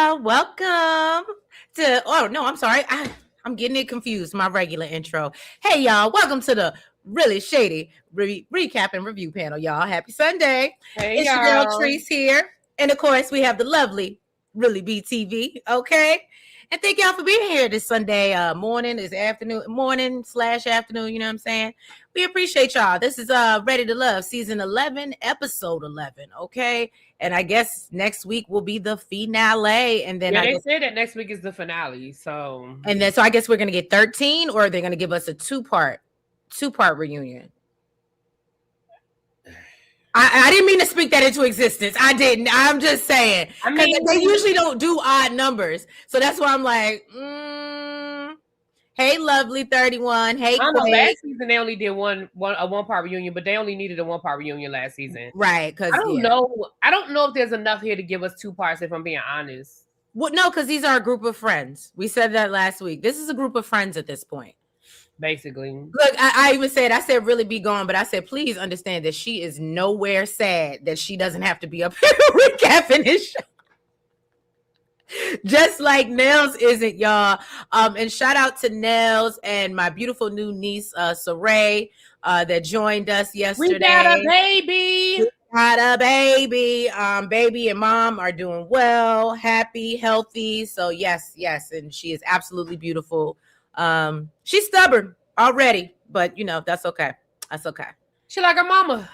y'all. Welcome to, oh, no, I'm sorry. I'm getting it confused. My regular intro. Hey, y'all. Welcome to the Really Shady Recap and Review panel, y'all. Happy Sunday. Hey, it's y'all. Your girl, Treese here. And, of course, we have the lovely ReallyBTV, okay? And thank y'all for being here this Sunday morning, this afternoon, morning/afternoon, you know what I'm saying? We appreciate y'all. This is Ready to Love, season 11, episode 11, okay? And I guess next week will be the finale. And then they said that next week is the finale. So I guess we're gonna get 13, or they're gonna give us a two-part reunion. I didn't mean to speak that into existence. I didn't. I'm just saying. I mean, they usually don't do odd numbers. So that's why I'm like, hey, lovely 31. Hey, I don't know, last season they only did a one-part reunion, but they only needed a one-part reunion last season. Right. Because I don't know if there's enough here to give us 2 parts, if I'm being honest. Well, no, because these are a group of friends. We said that last week. This is a group of friends at this point. Basically. Look, I even said, really be gone, but I said, please understand that she is nowhere sad that she doesn't have to be up here recapping this show. Just like Nels isn't, y'all. And shout out to Nels and my beautiful new niece, Saray, that joined us yesterday. We got a baby. Baby and mom are doing well, happy, healthy. So yes. And she is absolutely beautiful. She's stubborn already, but that's okay. She like her mama.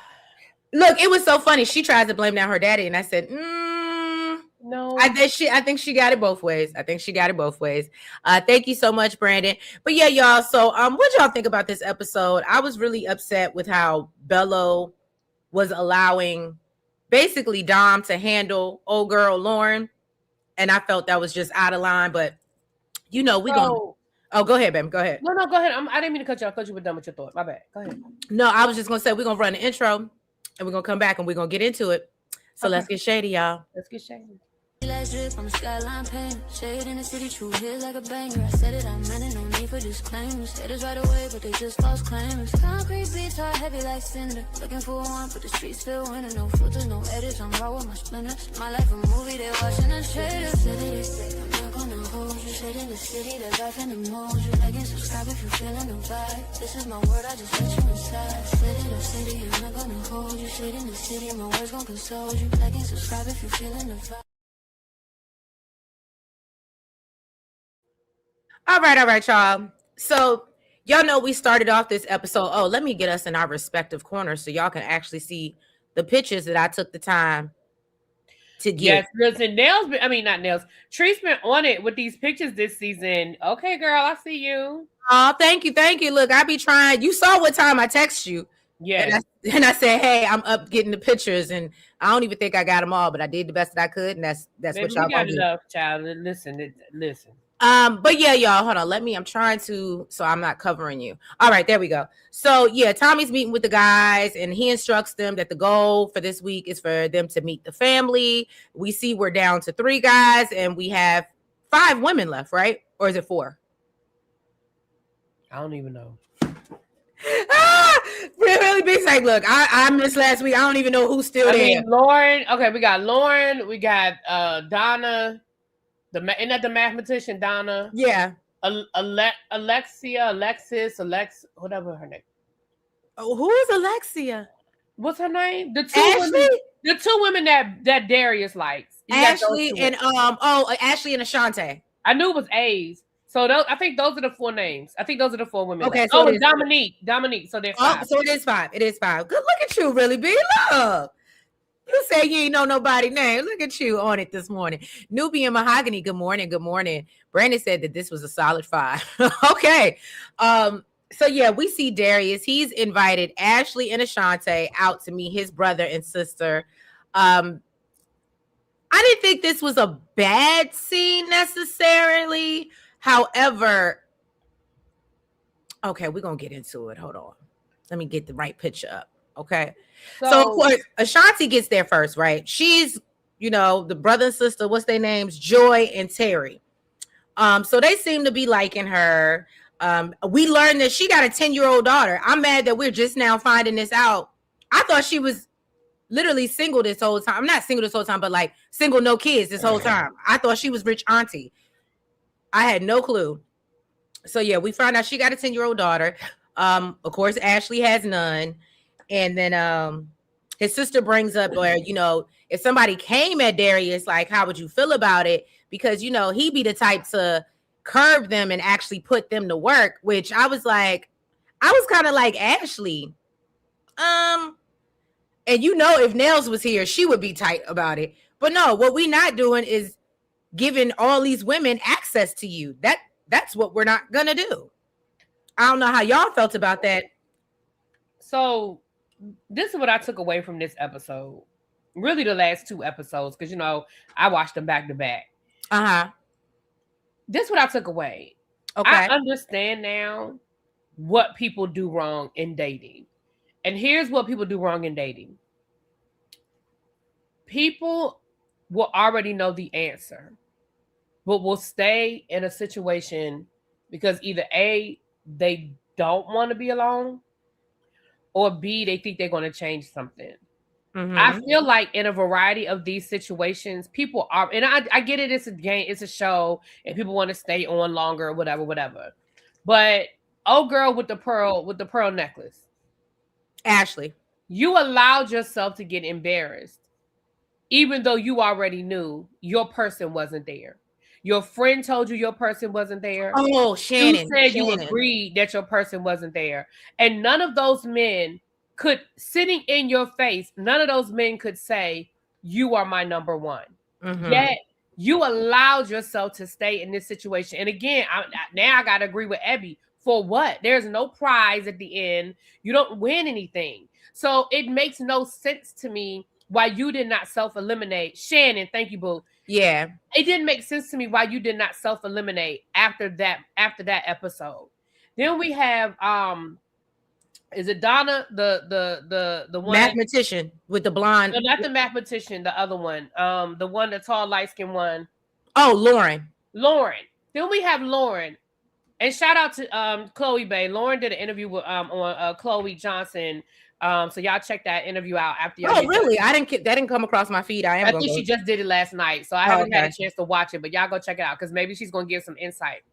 Look, it was so funny. She tries to blame down her daddy, and I said, no. I think she got it both ways. Thank you so much, Brandon. But yeah, y'all. So what y'all think about this episode? I was really upset with how Bello was allowing basically Dom to handle old girl Lauren, and I felt that was just out of line. But we gonna. Oh, go ahead, baby. Go ahead. No, go ahead. I didn't mean to cut you off. You were done with your thought. My bad. Go ahead. No, I was just gonna say we're gonna run the intro, and we're gonna come back and we're gonna get into it. So Let's get shady, y'all. Let's get shady. Last drip on the skyline paint. Shade in the city, true hits like a banger. I said it, I meant it, no need for disclaimers. Haters right away, but they just false claimers. Concrete beats are heavy like cinder. Looking for one, but the streets feel winter. No filters, no edits, I'm raw with my splinters. My life a movie, they watching the trailers. I'm not gonna hold you. Shade in the city, the life in the mold. You like and subscribe if you feeling the vibe. This is my word, I just let you inside. City, I'm not gonna hold you. Shade in the city, my words gon' console you. Like and subscribe if you feeling the vibe. All right, y'all. So y'all know we started off this episode. Oh, let me get us in our respective corners so y'all can actually see the pictures that I took the time to get. Yes, listen, not Nails. Tree's been on it with these pictures this season. Okay, girl, I see you. Oh, thank you. Look, I be trying. You saw what time I text you. Yeah. And I said, hey, I'm up getting the pictures, and I don't even think I got them all, but I did the best that I could, and that's Baby, what y'all got do. Enough, child. Listen. But yeah, y'all, hold on. I'm trying to, so I'm not covering you. All right, there we go. So yeah, Tommy's meeting with the guys, and he instructs them that the goal for this week is for them to meet the family. We see we're down to 3 guys, and we have 5 women left, right? Or is it 4? I don't even know. Really big like, look, I missed last week. I don't even know who's still there. Lauren. Okay, we got Lauren. We got Donna. Isn't that the mathematician, Donna? Yeah. Alexia, Alexis, whatever her name. Oh, who is Alexia? What's her name? The two women that Darius likes. Ashley and Ashley and Ashante. I knew it was A's. So I think those are the 4 names. I think those are the 4 women. Okay. So Dominique. So they're 5. Oh, so it is 5. Good look at you, really, B. Look. You say you ain't know nobody's name. Look at you on it this morning. Newbie and Mahogany, good morning. Brandon said that this was a solid 5. Okay. So yeah, we see Darius. He's invited Ashley and Ashante out to meet his brother and sister. I didn't think this was a bad scene necessarily. However, okay, we're going to get into it. Hold on. Let me get the right picture up. Okay. So of course, Ashanti gets there first, right? She's, the brother and sister, what's their names? Joy and Terry. So they seem to be liking her. We learned that she got a 10-year-old daughter. I'm mad that we're just now finding this out. I thought she was literally single this whole time. I'm not single this whole time, but like single, no kids this whole time. I thought she was rich auntie. I had no clue. So yeah, we found out she got a 10-year-old daughter. Of course, Ashley has none. And then his sister brings up where, you know, if somebody came at Darius, like, how would you feel about it? Because, you know, he be the type to curb them and actually put them to work, which I was like, I was kind of like, Ashley, and you know, if Nels was here, she would be tight about it. But no, what we not doing is giving all these women access to you. That's what we're not gonna do. I don't know how y'all felt about that. So this is what I took away from this episode. Really the last 2 episodes, because, you know, I watched them back to back. Uh-huh. This is what I took away. Okay. I understand now what people do wrong in dating. And here's what people do wrong in dating. People will already know the answer, but will stay in a situation because either A, they don't want to be alone, or B, they think they're going to change something. Mm-hmm. I feel like in a variety of these situations, people are, and I get it, it's a game, it's a show, and people want to stay on longer, whatever. But girl with the pearl necklace, Ashley, you allowed yourself to get embarrassed, even though you already knew your person wasn't there. Your friend told you your person wasn't there. Oh, Shannon. You said you agreed that your person wasn't there. And none of those men could, sitting in your face, none of those men could say, you are my number one. Mm-hmm. Yet you allowed yourself to stay in this situation. And again, now I got to agree with Ebby. For what? There's no prize at the end. You don't win anything. So it makes no sense to me why you did not self-eliminate. Shannon, thank you, boo. Yeah. It didn't make sense to me why you did not self-eliminate after that episode. Then we have is it Donna, the one mathematician with the blonde? No, not the mathematician, the other one. The one, the tall, light-skinned one. Oh, Lauren. Then we have Lauren. And shout out to Chloe Bay. Lauren did an interview with on Chloe Johnson. So y'all check that interview out after y'all. Oh, really? That didn't come across my feed. I think she just did it last night, so I haven't had a chance to watch it. But y'all go check it out because maybe she's gonna give some insight.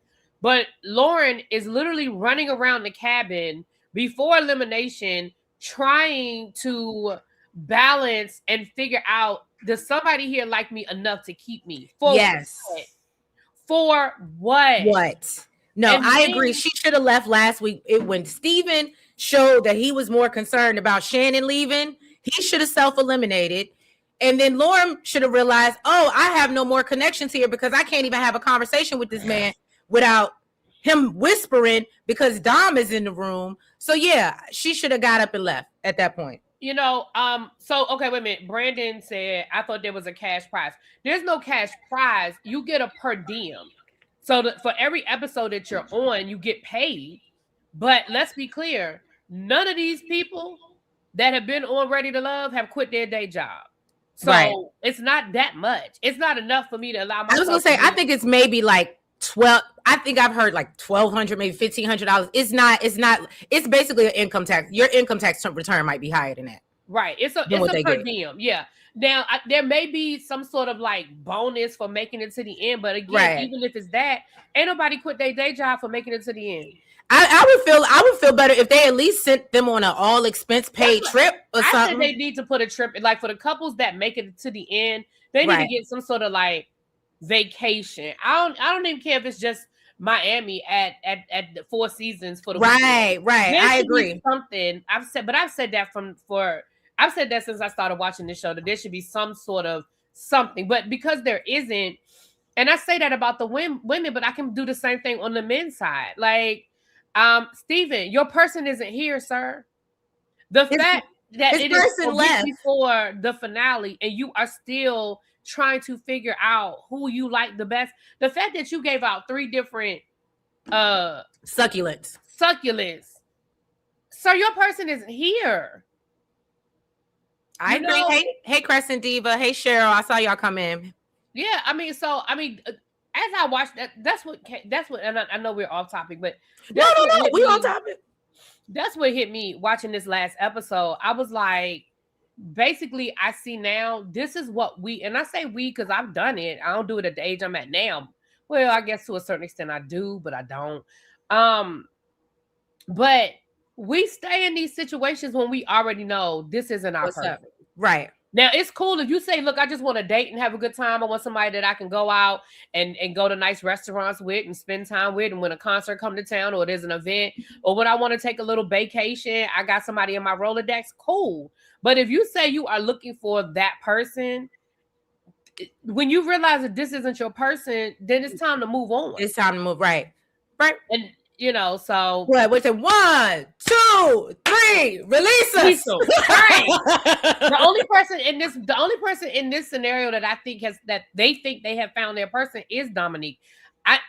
But Lauren is literally running around the cabin before elimination, trying to balance and figure out, does somebody here like me enough to keep me? For what? For what? What? No, and I agree. She should have left last week. When Steven showed that he was more concerned about Shannon leaving, he should have self-eliminated. And then Lauren should have realized, oh, I have no more connections here because I can't even have a conversation with this man without him whispering because Dom is in the room. So yeah, she should have got up and left at that point. You know, so okay, wait a minute. Brandon said, I thought there was a cash prize. There's no cash prize. You get a per diem. So for every episode that you're on, you get paid. But let's be clear, none of these people that have been on Ready to Love have quit their day job. So It's not that much. It's not enough for me to allow myself. I was gonna say, I think it's maybe like 12. I think I've heard like $1,200, maybe $1,500. It's basically an income tax. Your income tax return might be higher than that. Right. It's a per diem. Yeah. Now there may be some sort of like bonus for making it to the end, but again, even if it's that, ain't nobody quit their day job for making it to the end. I would feel better if they at least sent them on an all expense paid trip or something. I think they need to put a trip, like for the couples that make it to the end, they need to get some sort of like vacation. I don't even care if it's just Miami at the Four Seasons for the weekend. Right. I agree. Something I've said that since I started watching this show, that there should be some sort of something, but because there isn't, and I say that about the women, but I can do the same thing on the men's side. Like, Steven, your person isn't here, sir. The fact that it is a week before the finale and you are still trying to figure out who you like the best. The fact that you gave out 3 different succulents. Sir, your person isn't here. I agree. Hey, Crescent Diva. Hey, Cheryl. I saw y'all come in. Yeah, as I watched that's what, and I know we're off topic, but no, we on topic. That's what hit me watching this last episode. I was like, basically I see now this is what and I say we because I've done it. I don't do it at the age I'm at now. Well, I guess to a certain extent I do, but I don't. But we stay in these situations when we already know this isn't our person. Right. Now, it's cool if you say, look, I just want to date and have a good time. I want somebody that I can go out and go to nice restaurants with and spend time with. And when a concert comes to town or there's an event or when I want to take a little vacation, I got somebody in my Rolodex, cool. But if you say you are looking for that person, when you realize that this isn't your person, then it's time to move on. It's time to move, right. Right. And so what? What's it? 1, 2, 3, release us. Right. The only person in this scenario that I think they have found their person is Dominique. I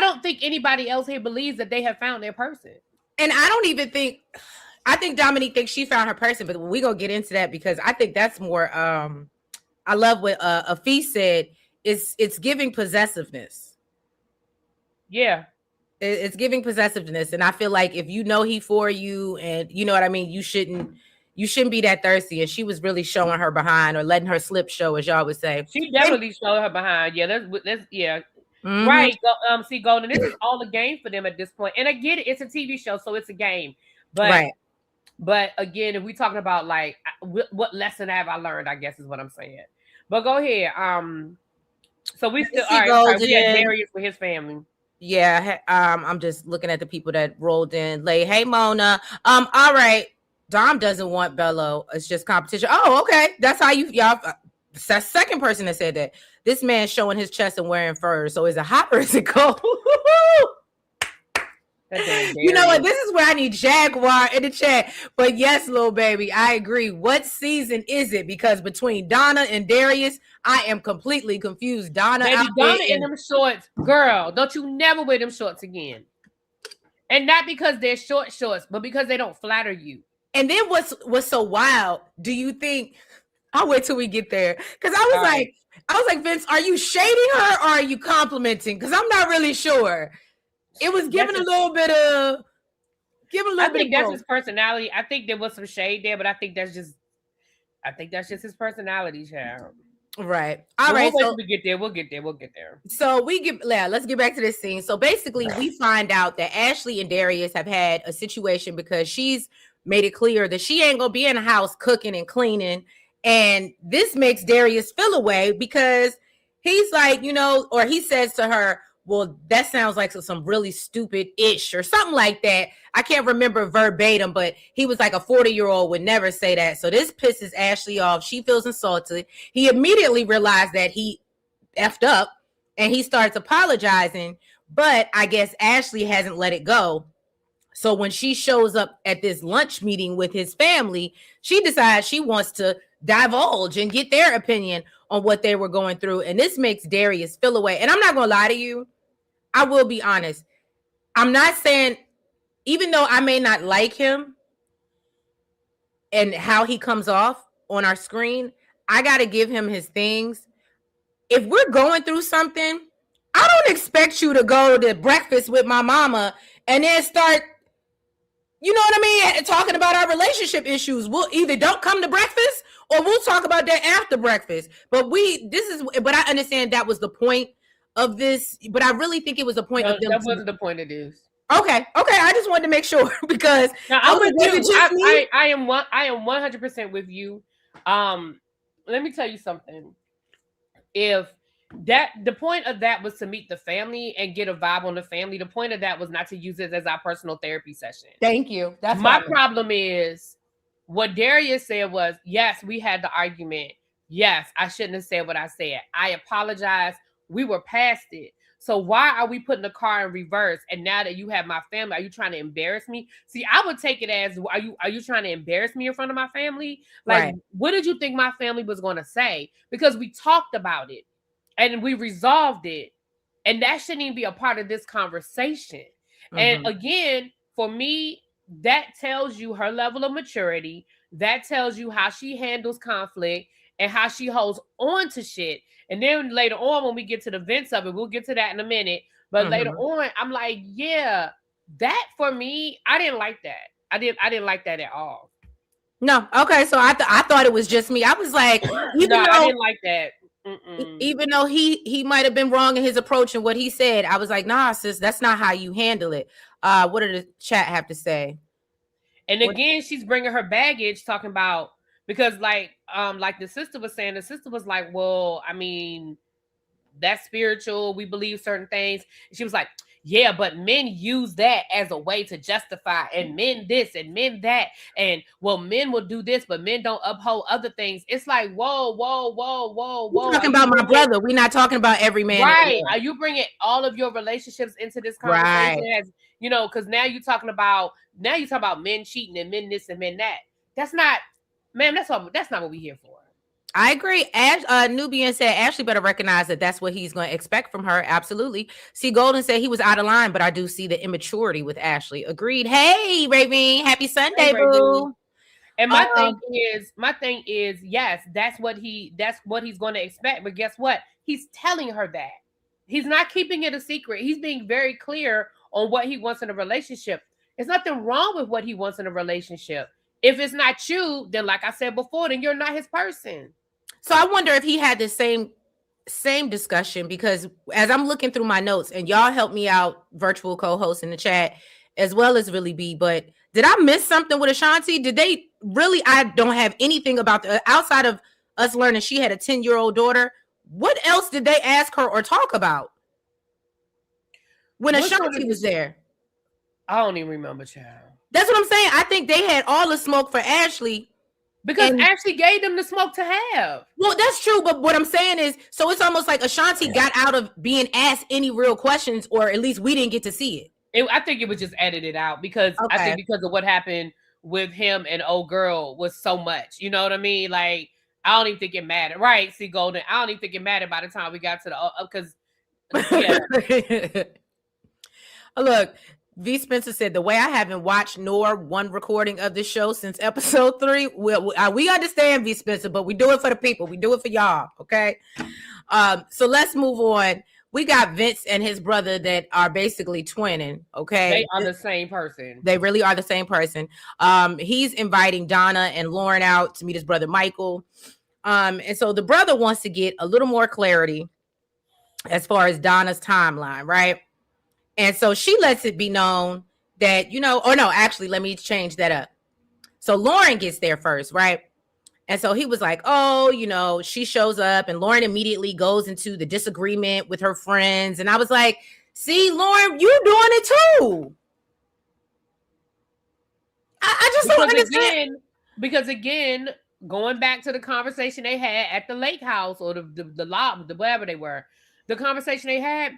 don't think anybody else here believes that they have found their person. And I think Dominique thinks she found her person, but we're gonna get into that because I think that's more I love what Afi said. It's giving possessiveness. Yeah. It's giving possessiveness, and I feel like if you know he for you, and you know what I mean, you shouldn't be that thirsty. And she was really showing her behind or letting her slip show, as y'all would say. She definitely showed her behind. Yeah, that's yeah. Mm-hmm. Right. See, Golden, this is all a game for them at this point. And I get it, it's a TV show, so it's a game. But right. But again, if we're talking about like what lesson have I learned, I guess is what I'm saying. But go ahead. So we still we had Darius with his family. Yeah, I'm just looking at the people that rolled in late. Hey, Mona. All right. Dom doesn't want Bello. It's just competition. Oh, okay. That's how y'all. That's the second person that said that. This man showing his chest and wearing furs. So is it hot or is it cold? You know what? This is where I need Jaguar in the chat. But yes, little baby, I agree. What season is it? Because between Donna and Darius, I am completely confused. Donna in them shorts, girl. Don't you never wear them shorts again? And not because they're shorts, but because they don't flatter you. And then what's so wild? Do you think? I'll wait till we get there because I was like, Vince, are you shading her or are you complimenting? Because I'm not really sure. It was giving a little bit of. I think that's his personality. I think there was some shade there, but I think that's just his personality, child. Right. All right. So we get there. We'll get there. So let's get back to this scene. So basically, we find out that Ashley and Darius have had a situation because she's made it clear that she ain't gonna be in the house cooking and cleaning, and this makes Darius feel away because he's like, or he says to her, well, that sounds like some really stupid-ish or something like that. I can't remember verbatim, but he was like a 40-year-old would never say that. So this pisses Ashley off. She feels insulted. He immediately realized that he effed up and he starts apologizing. But I guess Ashley hasn't let it go. So when she shows up at this lunch meeting with his family, she decides she wants to divulge and get their opinion on what they were going through. And this makes Darius feel away. And I'm not going to lie to you. I will be honest. I'm not saying, even though I may not like him and how he comes off on our screen, I got to give him his things. If we're going through something, I don't expect you to go to breakfast with my mama and then start, you know what I mean, talking about our relationship issues. We'll either don't come to breakfast or we'll talk about that after breakfast. But I understand that was the point of this, but I really think it was the point of them. That wasn't the point of this. Okay. I just wanted to make sure because I'm with you. I am 100% with you. Let me tell you something. If the point of that was to meet the family and get a vibe on the family, the point of that was not to use it as our personal therapy session. Thank you. That's my problem. Is what Darius said was, yes, we had the argument. Yes, I shouldn't have said what I said. I apologize. We were past it. So why are we putting the car in reverse? And now that you have my family, are you trying to embarrass me? See, I would take it as, are you trying to embarrass me in front of my family? Like, right. What did you think my family was going to say? Because we talked about it and we resolved it. And that shouldn't even be a part of this conversation. Mm-hmm. And again, for me, that tells you her level of maturity. That tells you how she handles conflict and how she holds on to shit. And then later on, when we get to the vents of it, we'll get to that in a minute. But later on, I'm like, yeah, that for me, I didn't like that. I didn't like that at all. No, okay. So I thought it was just me. I was like, I didn't like that. Even though he might have been wrong in his approach and what he said, I was like, nah, sis, that's not how you handle it. What did the chat have to say? And again, she's bringing her baggage, talking about, because like the sister was saying, the sister was like, well, I mean, that's spiritual. We believe certain things. And she was like, yeah, but men use that as a way to justify, and men this and men that. And well, men will do this, but men don't uphold other things. It's like, whoa. We're talking about my brother. We're not talking about every man. Right. Are you bringing all of your relationships into this conversation? Right. As, because now you're talking about men cheating and men this and men that. That's not, man, that's not what we're here for. I agree. Nubian said Ashley better recognize that that's what he's going to expect from her. Absolutely. See, Golden said he was out of line, but I do see the immaturity with Ashley. Agreed. Hey, Raven, happy Sunday, boo. And my thing is, yes, that's what he's going to expect. But guess what? He's telling her that. He's not keeping it a secret. He's being very clear on what he wants in a relationship. There's nothing wrong with what he wants in a relationship. If it's not you, then like I said before, then you're not his person. So I wonder if he had the same discussion, because as I'm looking through my notes, and y'all help me out, virtual co-host in the chat, as well as Really B, but did I miss something with Ashanti? Did they really? I don't have anything about outside of us learning she had a 10-year-old daughter. What else did they ask her or talk about when Ashanti was there? I don't even remember, child. That's what I'm saying. I think they had all the smoke for Ashley. Because Ashley gave them the smoke to have. Well, that's true. But what I'm saying is, so it's almost like Ashanti got out of being asked any real questions, or at least we didn't get to see it. I think it was just edited out because I think because of what happened with him and old girl was so much. You know what I mean? Like, I don't even think it mattered. Right, see, Golden, I don't even think it mattered by the time we got to the because Look, V. Spencer said, the way I haven't watched nor one recording of this show since episode 3. We understand, V. Spencer, but we do it for the people. We do it for y'all, okay? So let's move on. We got Vince and his brother that are basically twinning, okay? They are the same person. They really are the same person. He's inviting Donna and Lauren out to meet his brother Michael. And so the brother wants to get a little more clarity as far as Donna's timeline, right? And so she lets it be known that, actually, let me change that up. So Lauren gets there first, right? And so he was like, she shows up, and Lauren immediately goes into the disagreement with her friends. And I was like, see, Lauren, you doing it too. I just don't understand. Because again, going back to the conversation they had at the lake house or the lob, whatever they were, the conversation they had,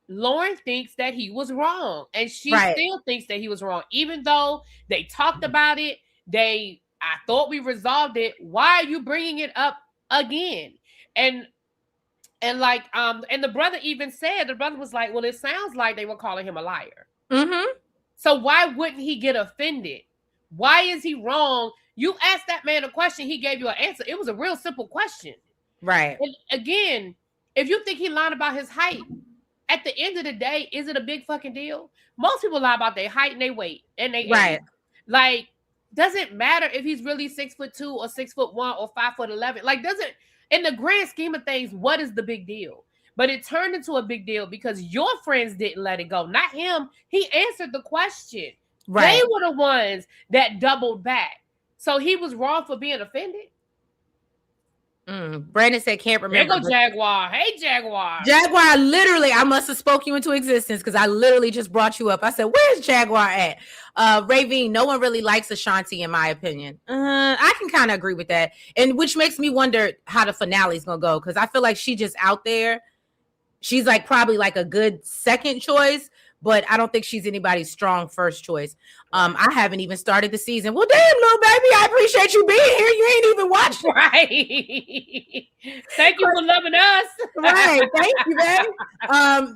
Lauren thinks that he was wrong, and she still thinks that he was wrong, even though they talked about it. I thought we resolved it. Why are you bringing it up again? And the brother even said, the brother was like, well, it sounds like they were calling him a liar. Mm-hmm. So why wouldn't he get offended? Why is he wrong? You asked that man a question, he gave you an answer. It was a real simple question. Right. And again, if you think he lied about his height, at the end of the day, is it a big fucking deal? Most people lie about their height and their weight and they age. Like, doesn't matter if he's really 6'2" or 6'1" or 5'11". Like, in the grand scheme of things, what is the big deal? But it turned into a big deal because your friends didn't let it go, not him. He answered the question. Right. They were the ones that doubled back. So he was wrong for being offended. Brandon said, can't remember. There go Jaguar. Hey, Jaguar. Jaguar, literally, I must have spoke you into existence because I literally just brought you up. I said, where's Jaguar at? Ravine, no one really likes Ashanti, in my opinion. I can kind of agree with that. And which makes me wonder how the finale is going to go, because I feel like she just out there. She's like probably like a good second choice, but I don't think she's anybody's strong first choice. I haven't even started the season. Well, damn, little baby, I appreciate you being here. You ain't even watched it. Right. Thank you for loving us. Right. Thank you, baby.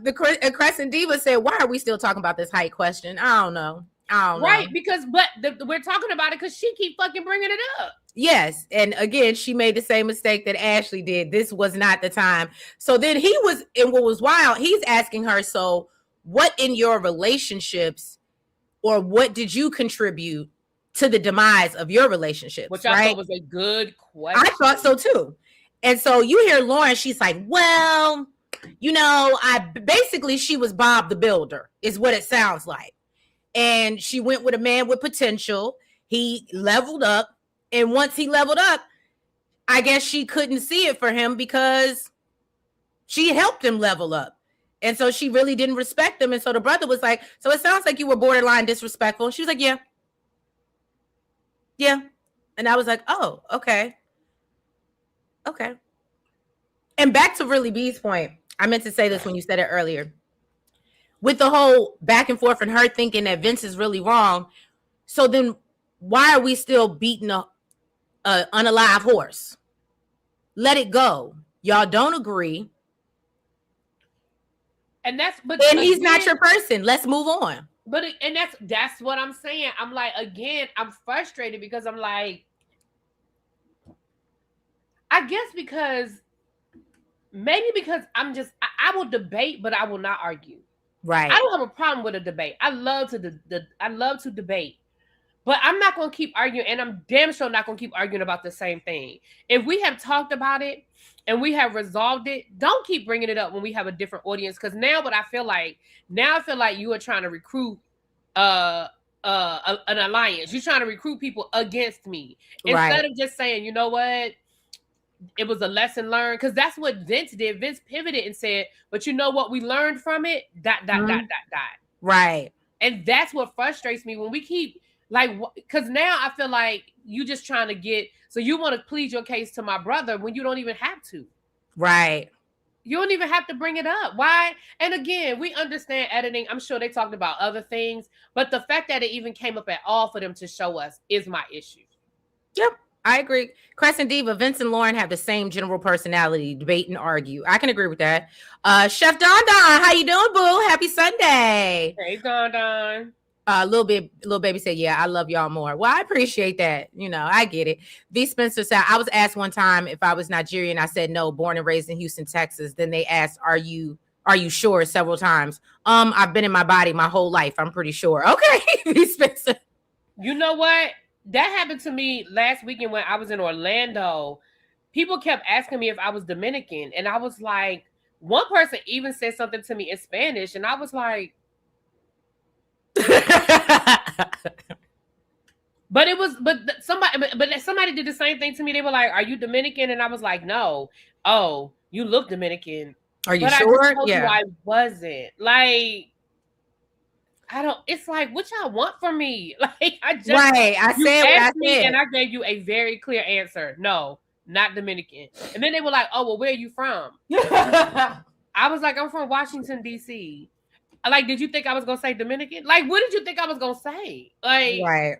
The Crescent Diva said, why are we still talking about this height question? I don't know. Right, because we're talking about it because she keep fucking bringing it up. Yes, and again, she made the same mistake that Ashley did. This was not the time. So then and what was wild, he's asking her, so what in your relationships, or what did you contribute to the demise of your relationships. Which I thought was a good question. I thought so too. And so you hear Lauren, she's like, well, you know, she was Bob the Builder, is what it sounds like. And she went with a man with potential. He leveled up. And once he leveled up, I guess she couldn't see it for him because she helped him level up. And so she really didn't respect him. And so the brother was like, so it sounds like you were borderline disrespectful. And she was like, yeah. Yeah. And I was like, oh, okay. Okay. And back to Really B's point, I meant to say this when you said it earlier. With the whole back and forth and her thinking that Vince is really wrong. So then why are we still beating a unalive horse? Let it go. Y'all don't agree. And he's not your person. Let's move on. But that's what I'm saying. I'm like, again, I'm frustrated because I'm like, I guess because I will debate, but I will not argue. Right. I don't have a problem with a debate. I love to debate, but I'm not going to keep arguing, and I'm damn sure not going to keep arguing about the same thing. If we have talked about it and we have resolved it, don't keep bringing it up when we have a different audience. Because now I feel like you are trying to recruit an alliance. You're trying to recruit people against me instead of just saying, you know what? It was a lesson learned, because that's what Vince did. Vince pivoted and said, but you know what we learned from it? ... Right. And that's what frustrates me when we keep because now I feel like you just trying to get, so you want to plead your case to my brother when you don't even have to. Right. You don't even have to bring it up. Why? And again, we understand editing. I'm sure they talked about other things, but the fact that it even came up at all for them to show us is my issue. Yep. I agree. Crescent Diva, Vince and Lauren have the same general personality, debate and argue. I can agree with that. Chef Don Don, how you doing, boo? Happy Sunday. Hey, Don Don. Little baby said, yeah, I love y'all more. Well, I appreciate that. You know, I get it. V Spencer said, I was asked one time if I was Nigerian. I said, no, born and raised in Houston, Texas. Then they asked, are you sure, several times? I've been in my body my whole life. I'm pretty sure. Okay. V Spencer. You know what? That happened to me last weekend when I was in Orlando. People kept asking me if I was Dominican. And I was like, one person even said something to me in Spanish. And I was like, but somebody did the same thing to me. They were like, are you Dominican? And I was like, no. Oh, you look Dominican. Are you sure? I told you I wasn't. Like, it's like, what y'all want from me? Like, I said what I said. And I gave you a very clear answer. No, not Dominican. And then they were like, oh, well, where are you from? I was like, I'm from Washington, D.C. Like, did you think I was going to say Dominican? Like, what did you think I was going to say? Like, right.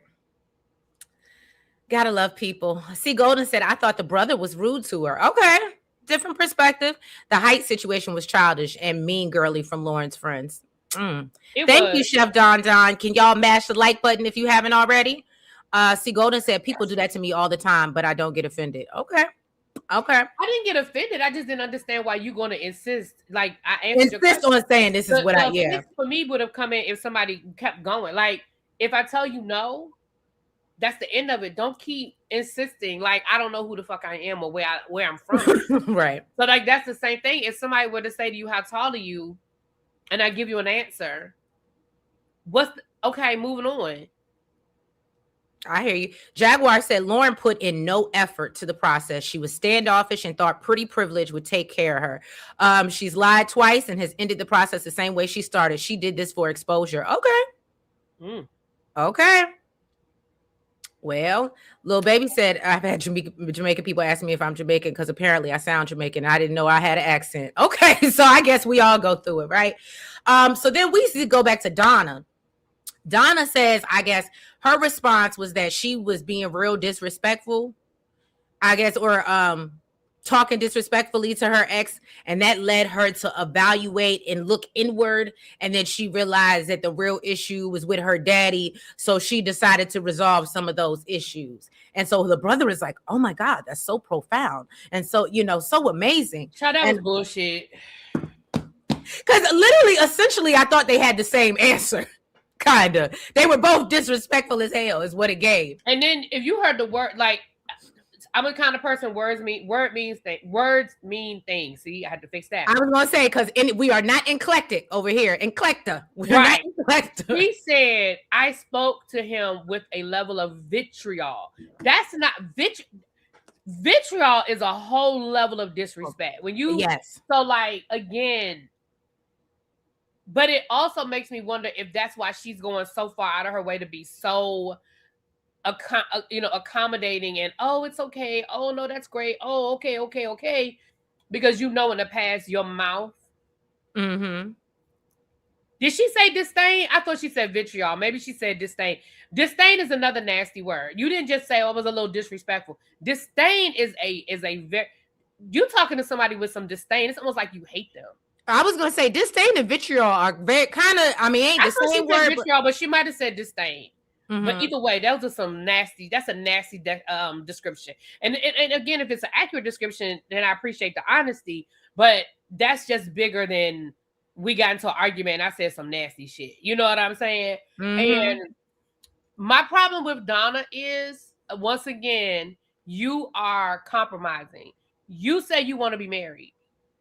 Gotta love people. See, Golden said, I thought the brother was rude to her. Okay. Different perspective. The height situation was childish and mean girly from Lauren's friends. Thank you, Chef Don Don. Can y'all mash the like button if you haven't already? See, Golden said, people do that to me all the time, but I don't get offended. Okay. I didn't get offended. I just didn't understand why you're going to insist. Like, I insist on saying this is what for me would have come in if somebody kept going. Like, if I tell you no, that's the end of it. Don't keep insisting. Like, I don't know who the fuck I am or where I'm from. Right. So, like, that's the same thing. If somebody were to say to you, how tall are you? And I give you an answer. Okay, moving on. I hear you. Jaguar said Lauren put in no effort to the process. She was standoffish and thought pretty privilege would take care of her. She's lied twice and has ended the process the same way she started. She did this for exposure. Okay. Okay. Well, Lil Baby said, I've had Jamaican people asking me if I'm Jamaican because apparently I sound Jamaican. I didn't know I had an accent. Okay, so I guess we all go through it, right? So then we go back to Donna. Donna says, I guess her response was that she was being real disrespectful, I guess, or talking disrespectfully to her ex, and that led her to evaluate and look inward, and then she realized that the real issue was with her daddy, so she decided to resolve some of those issues. And so the brother is like, oh my God, that's so profound, and so, so amazing. Child, that was bullshit. Because literally, essentially, I thought they had the same answer. Kinda. They were both disrespectful as hell, is what it gave. And then if you heard the word, like, I'm the kind of person words mean things. See, I had to fix that. I was gonna say because we are not eclectic over here. Eclecta. We're Right. not eclecta. He said, I spoke to him with a level of vitriol. That's not vitriol is a whole level of disrespect. When you so like again, but it also makes me wonder if that's why she's going so far out of her way to be so accommodating and it's okay. Oh no, that's great. Oh, okay. Because in the past your mouth. Mm-hmm. Did she say disdain? I thought she said vitriol. Maybe she said disdain. Disdain is another nasty word. You didn't just say, it was a little disrespectful. Disdain is a very, you talking to somebody with some disdain. It's almost like you hate them. I was going to say disdain and vitriol are very kind of, ain't the same word. Vitriol, but she might have said disdain. Mm-hmm. But either way, that's a nasty description. And again, if it's an accurate description, then I appreciate the honesty. But that's just bigger than we got into an argument and I said some nasty shit. You know what I'm saying? Mm-hmm. And my problem with Donna is, once again, you are compromising. You say you want to be married.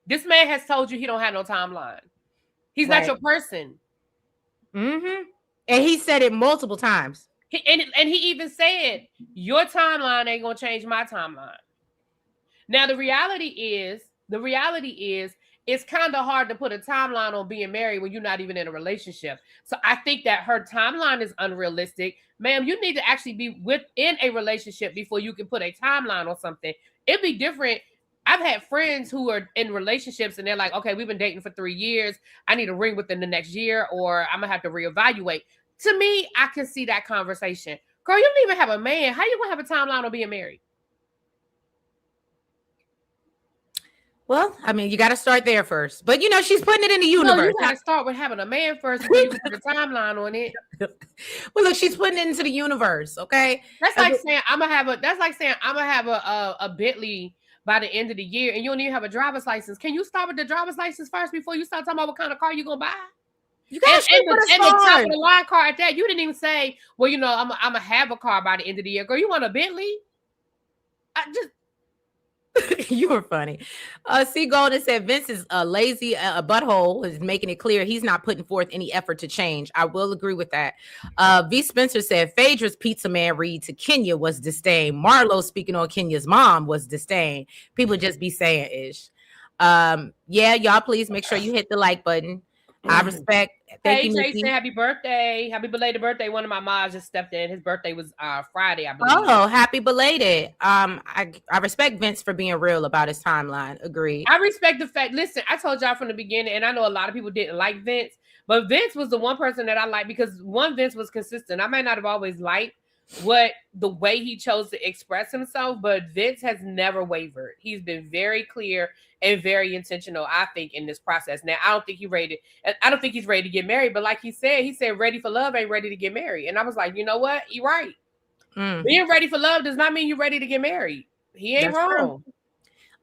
This man has told you he don't have no timeline. He's not your person. Mm-hmm. And he said it multiple times. And he even said, your timeline ain't going to change my timeline. Now, the reality is, it's kind of hard to put a timeline on being married when you're not even in a relationship. So I think that her timeline is unrealistic. Ma'am, you need to actually be within a relationship before you can put a timeline on something. It'd be different. I've had friends who are in relationships and they're like, okay, we've been dating for 3 years. I need a ring within the next year or I'm going to have to reevaluate. To me, I can see that conversation. Girl, you don't even have a man. How you going to have a timeline on being married? Well, you got to start there first. But, she's putting it in the universe. No, you got to start with having a man first before you can put a timeline on it. Well, look, she's putting it into the universe, okay? That's like saying I'm going to have a Bentley by the end of the year and you don't even have a driver's license. Can you start with the driver's license first before you start talking about what kind of car you're going to buy? You got to the top of the line car at that. You didn't even say, well, I'm going to have a car by the end of the year. Girl, you want a Bentley? You were funny. C. Golden said Vince is a lazy butthole, is making it clear he's not putting forth any effort to change. I will agree with that. V. Spencer said Phaedra's pizza man read to Kenya was disdain. Marlo speaking on Kenya's mom was disdain. People just be saying ish. Yeah, y'all please make sure you hit the like button. I respect. Hey, Jason, happy birthday. Happy belated birthday. One of my moms just stepped in. His birthday was Friday, I believe. Oh, happy belated. I respect Vince for being real about his timeline. Agreed. I respect the fact. Listen, I told y'all from the beginning, and I know a lot of people didn't like Vince, but Vince was the one person that I liked because Vince was consistent. I may not have always liked the way he chose to express himself, but Vince has never wavered. He's been very clear and very intentional, I think, in this process. Now, I don't think he's ready to get married, but like he said ready for love ain't ready to get married. And I was like, you know what? You're right. Being ready for love does not mean you're ready to get married. He ain't wrong.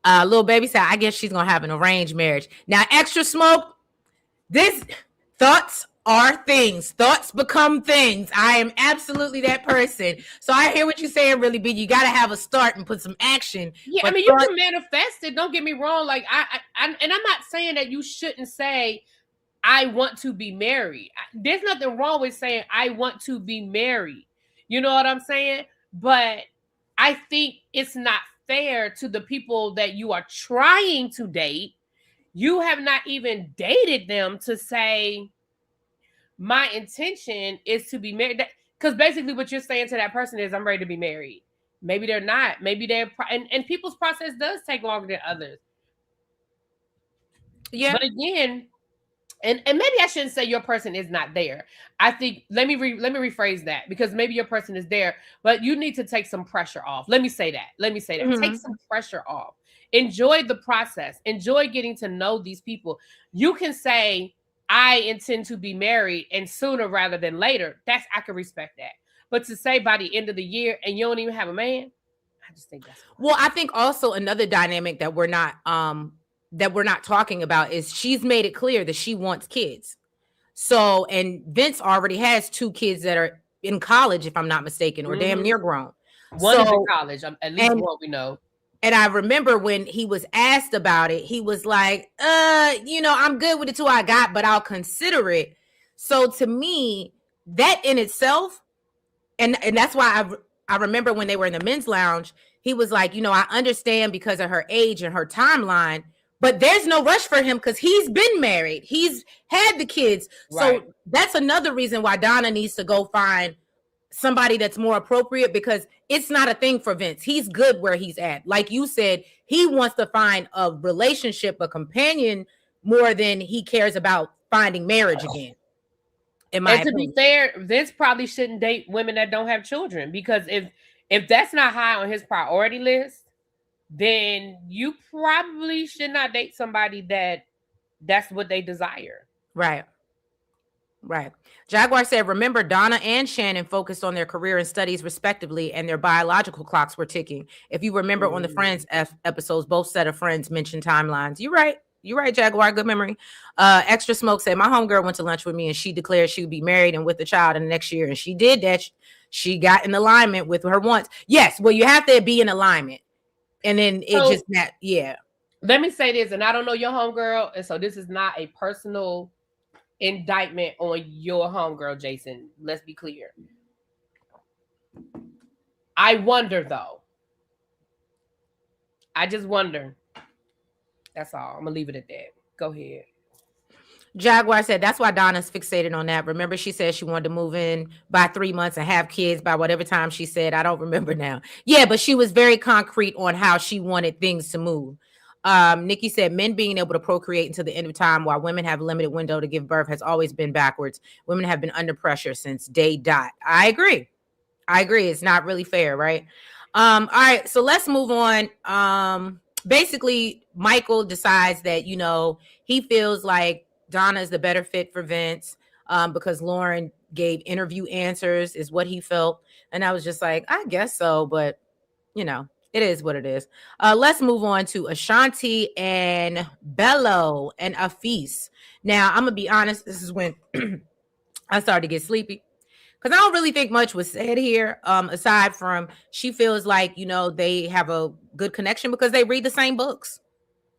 Little baby said, I guess she's gonna have an arranged marriage. Now, extra smoke. This thoughts are things. Thoughts become things. I am absolutely that person. So I hear what you're saying, really, but you got to have a start and put some action. Yeah, you can manifest it. Don't get me wrong. Like and I'm not saying that you shouldn't say, I want to be married. There's nothing wrong with saying, I want to be married. You know what I'm saying? But I think it's not fair to the people that you are trying to date. You have not even dated them to say, my intention is to be married. Because basically what you're saying to that person is, I'm ready to be married. Maybe they're not. Maybe they're, and people's process does take longer than others. Yeah. But again, and maybe I shouldn't say your person is not there. I think, let me rephrase that, because maybe your person is there, but you need to take some pressure off. Let me say that. Mm-hmm. Take some pressure off. Enjoy the process. Enjoy getting to know these people. You can say, I intend to be married and sooner rather than later. I can respect that. But to say by the end of the year and you don't even have a man, I just think that's well. I think also another dynamic that we're not talking about is she's made it clear that she wants kids. So, and Vince already has 2 kids that are in college, if I'm not mistaken, or damn near grown. One is in college, at least what we know. And I remember when he was asked about it, he was like, I'm good with the 2 I got, but I'll consider it. So to me, that in itself, and that's why I remember when they were in the men's lounge, he was like, I understand because of her age and her timeline, but there's no rush for him because he's been married. He's had the kids. Right. So that's another reason why Donna needs to go find somebody that's more appropriate, because it's not a thing for Vince. He's good where he's at. Like you said, he wants to find a relationship, a companion, more than he cares about finding marriage again. And to be fair, Vince probably shouldn't date women that don't have children, because if that's not high on his priority list, then you probably should not date somebody that's what they desire. Right. Jaguar said, remember, Donna and Shannon focused on their career and studies respectively, and their biological clocks were ticking. If you remember on the Friends episodes, both set of friends mentioned timelines. You're right, Jaguar. Good memory. Extra Smoke said, my homegirl went to lunch with me and she declared she would be married and with a child in the next year. And she did that. She got in alignment with her wants. Yes. Well, you have to be in alignment. And then Let me say this, and I don't know your homegirl. And so this is not a personal indictment on your homegirl, Jason. Let's be clear. I wonder, though. I just wonder. That's all. I'm gonna leave it at that. Go ahead. Jaguar said that's why Donna's fixated on that. Remember, she said she wanted to move in by 3 months and have kids by whatever time she said. I don't remember now. Yeah, but she was very concrete on how she wanted things to move. Nikki said men being able to procreate until the end of time while women have a limited window to give birth has always been backwards. Women have been under pressure since day dot. I agree. It's not really fair, right? All right, so let's move on. Basically, Michael decides that, he feels like Donna is the better fit for Vince because Lauren gave interview answers is what he felt. And I was just like, I guess so, but, it is what it is. Let's move on to Ashanti and Bello and Afis. Now, I'm going to be honest. This is when I started to get sleepy, because I don't really think much was said here, aside from she feels like, they have a good connection because they read the same books.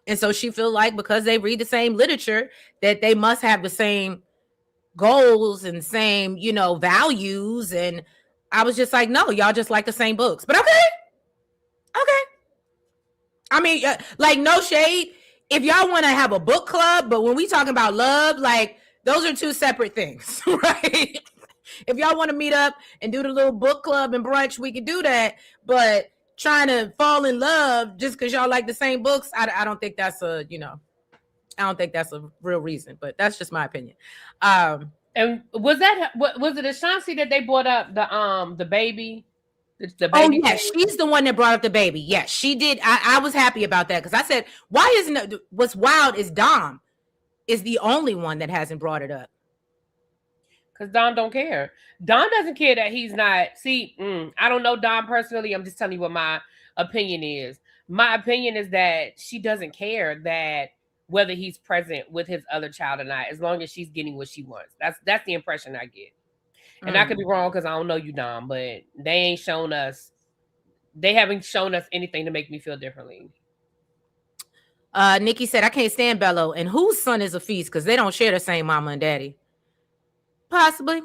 And so she feels like because they read the same literature that they must have the same goals and same, values. And I was just like, no, y'all just like the same books. But okay. I mean, like, no shade. If y'all want to have a book club, but when we talking about love, like, those are 2 separate things, right? If y'all want to meet up and do the little book club and brunch, we can do that. But trying to fall in love just because y'all like the same books, I don't think that's I don't think that's a real reason. But that's just my opinion. And was it Ashanti that they brought up the baby? The baby. Oh, yeah, she's the one that brought up the baby. Yes, she did. I was happy about that because I said, why isn't it? What's wild is Dom is the only one that hasn't brought it up. Because Dom don't care. Dom doesn't care that he's not. See, I don't know Dom personally. I'm just telling you what my opinion is. My opinion is that she doesn't care that whether he's present with his other child or not, as long as she's getting what she wants. That's the impression I get. And I could be wrong because I don't know you, Dom, but they haven't shown us anything to make me feel differently. Nikki said, I can't stand Bello. And whose son is Afis? Because they don't share the same mama and daddy. Possibly.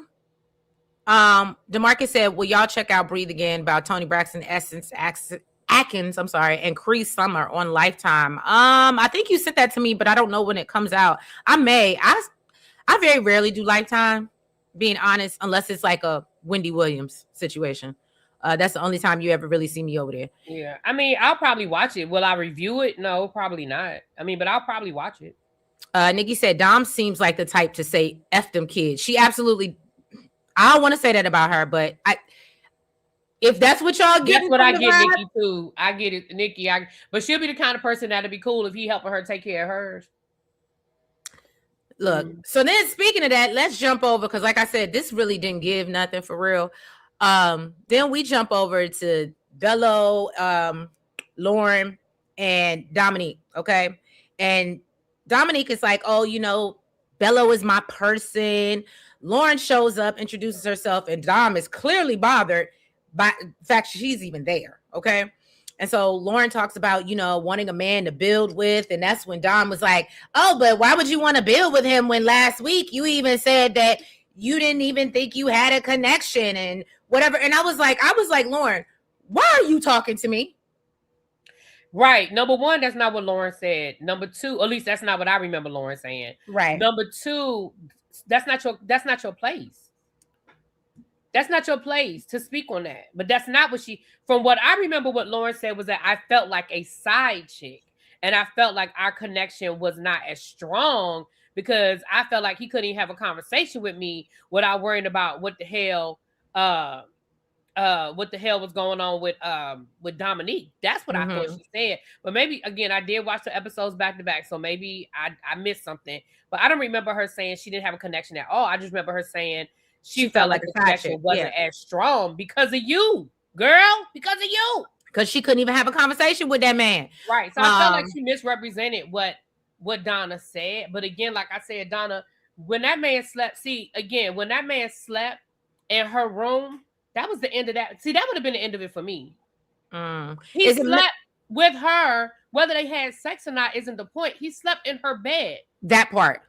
DeMarcus said, will y'all check out Breathe Again about Tony Braxton, Atkins, and Cree Summer on Lifetime? I think you sent that to me, but I don't know when it comes out. I very rarely do Lifetime, being honest, unless it's like a Wendy Williams situation. That's the only time you ever really see me over there. Yeah. I mean, I'll probably watch it. Will I review it? No, probably not. I mean, but I'll probably watch it. Nikki said, Dom seems like the type to say F them kids. She absolutely, I don't want to say that about her, but if that's what y'all get. That's what I get, Nikki, too. I get it, Nikki. But she'll be the kind of person that'd be cool if he helping her take care of hers. Look, so then speaking of that, let's jump over, because like I said, this really didn't give nothing for real. Then we jump over to Bello, Lauren, and Dominique, okay? And Dominique is like, oh, Bello is my person. Lauren shows up, introduces herself, and Dom is clearly bothered by the fact she's even there. Okay. And so Lauren talks about, wanting a man to build with. And that's when Dom was like, oh, but why would you want to build with him when last week you even said that you didn't even think you had a connection and whatever. And I was like, Lauren, why are you talking to me? Right. Number one, that's not what Lauren said. Number two, or at least that's not what I remember Lauren saying. Right. Number two, that's not your place. That's not your place to speak on that. But that's not what from what I remember, what Lauren said was that I felt like a side chick. And I felt like our connection was not as strong because I felt like he couldn't even have a conversation with me without worrying about what the hell was going on with Dominique. That's what I thought she said. But maybe, again, I did watch the episodes back to back, so maybe I missed something. But I don't remember her saying she didn't have a connection at all. I just remember her saying she felt like the connection wasn't as strong because of you, girl, because of you. Because she couldn't even have a conversation with that man. Right. So I felt like she misrepresented what Donna said. But again, like I said, Donna, when that man slept in her room, that was the end of that. See, that would have been the end of it for me. He slept with her, whether they had sex or not isn't the point. He slept in her bed. That part.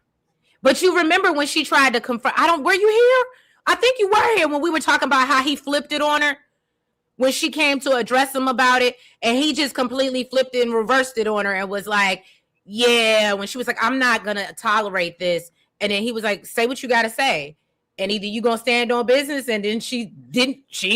But you remember when she tried to confront, were you here? I think you were here when we were talking about how he flipped it on her when she came to address him about it. And he just completely flipped it and reversed it on her and was like, yeah, when she was like, I'm not going to tolerate this. And then he was like, say what you got to say. And either you going to stand on business. And then she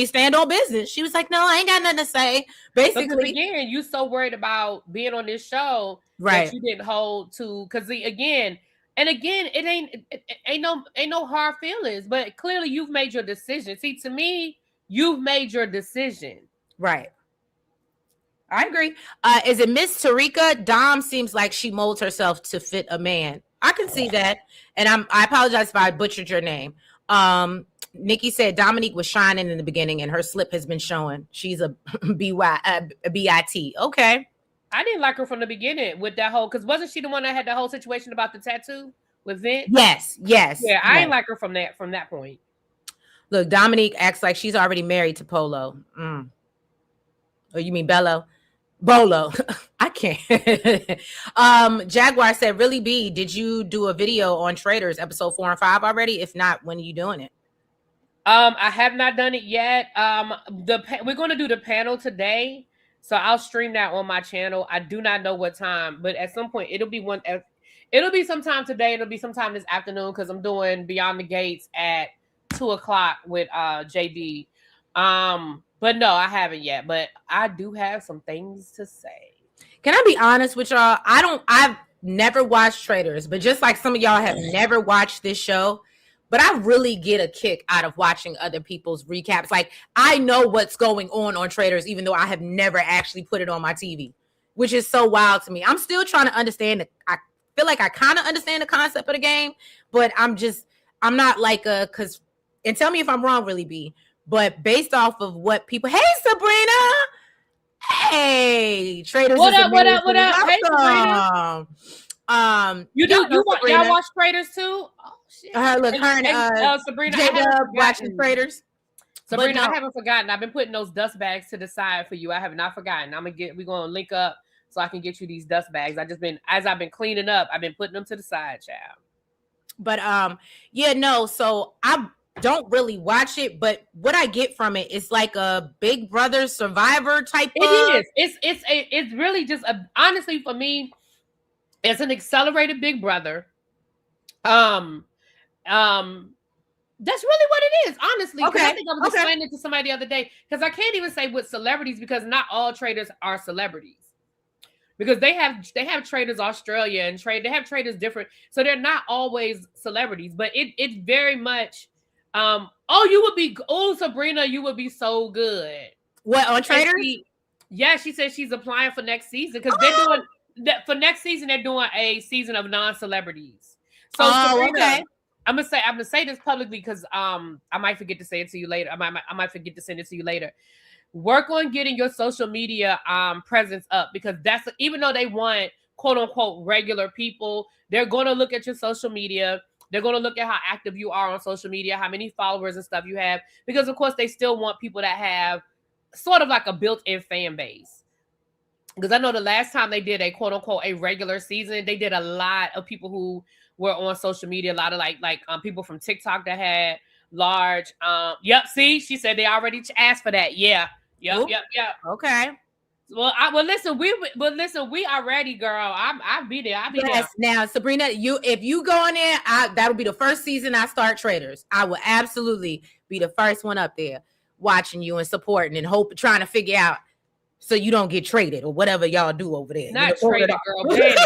stand on business. She was like, no, I ain't got nothing to say. Basically. Because again, you so worried about being on this show. Right. That you didn't hold to. Because again, it ain't no hard feelings, but clearly you've made your decision. See, to me, you've made your decision. Right. I agree. Is it Miss Tarika? Dom seems like she molds herself to fit a man. I can see that. And I apologize if I butchered your name. Nikki said Dominique was shining in the beginning and her slip has been showing. She's a BIT. Okay. I didn't like her from the beginning with that whole, because wasn't she the one that had the whole situation about the tattoo with Vince? Yes. Yeah, I didn't like her from that point. Look, Dominique acts like she's already married to Polo. Oh, you mean Bello? Bolo. I can't. Jaguar said, really, B, did you do a video on Traders episode 4 and 5 already? If not, when are you doing it? I have not done it yet. We're going to do the panel today. So I'll stream that on my channel. I do not know what time, but at some point it'll be sometime today. It'll be sometime this afternoon because I'm doing Beyond the Gates at 2:00 with JB. But no, I haven't yet. But I do have some things to say. Can I be honest with y'all? I've never watched Traders, but just like some of y'all have never watched this show. But I really get a kick out of watching other people's recaps. Like, I know what's going on Traders, even though I have never actually put it on my TV, which is so wild to me. I'm still trying to understand. I feel like I kind of understand the concept of the game, but I'm not like and tell me if I'm wrong, really, B. But based off of what people, hey, Sabrina. Hey, Traders. What up? Hey, Sabrina. Y'all watch Traders too? Look, Sabrina, watching Traders. Sabrina, I haven't forgotten. I've been putting those dust bags to the side for you. I have not forgotten. We're gonna link up so I can get you these dust bags. As I've been cleaning up, I've been putting them to the side, child. But so I don't really watch it, but what I get from it is like a Big Brother Survivor type. It is. It's really just honestly for me, it's an accelerated Big Brother. That's really what it is, honestly. Okay. I think I was explaining it to somebody the other day because I can't even say with celebrities because not all traders are celebrities. Because they have Traders Australia and they have traders different, so they're not always celebrities. But it's very much. Sabrina, you would be so good. What on Traders? She said she's applying for next season because they're doing that for next season. They're doing a season of non-celebrities. So Sabrina, I'm gonna say this publicly because I might forget to say it to you later. I might forget to send it to you later. Work on getting your social media presence up because even though they want quote unquote regular people. They're going to look at your social media. They're going to look at how active you are on social media, how many followers and stuff you have, because of course they still want people that have sort of like a built-in fan base. Because I know the last time they did a quote unquote a regular season, they did a lot of people who were on social media, a lot of like people from TikTok that had large. Yep. See, she said they already asked for that. Yeah. Yep. Okay. Listen, we are ready, girl. I'll be there. Yes. Now, Sabrina, if you go on there, that'll be the first season I start Traders. I will absolutely be the first one up there watching you and supporting and trying to figure out so you don't get traded or whatever y'all do over there. Not traded, girl. Banished.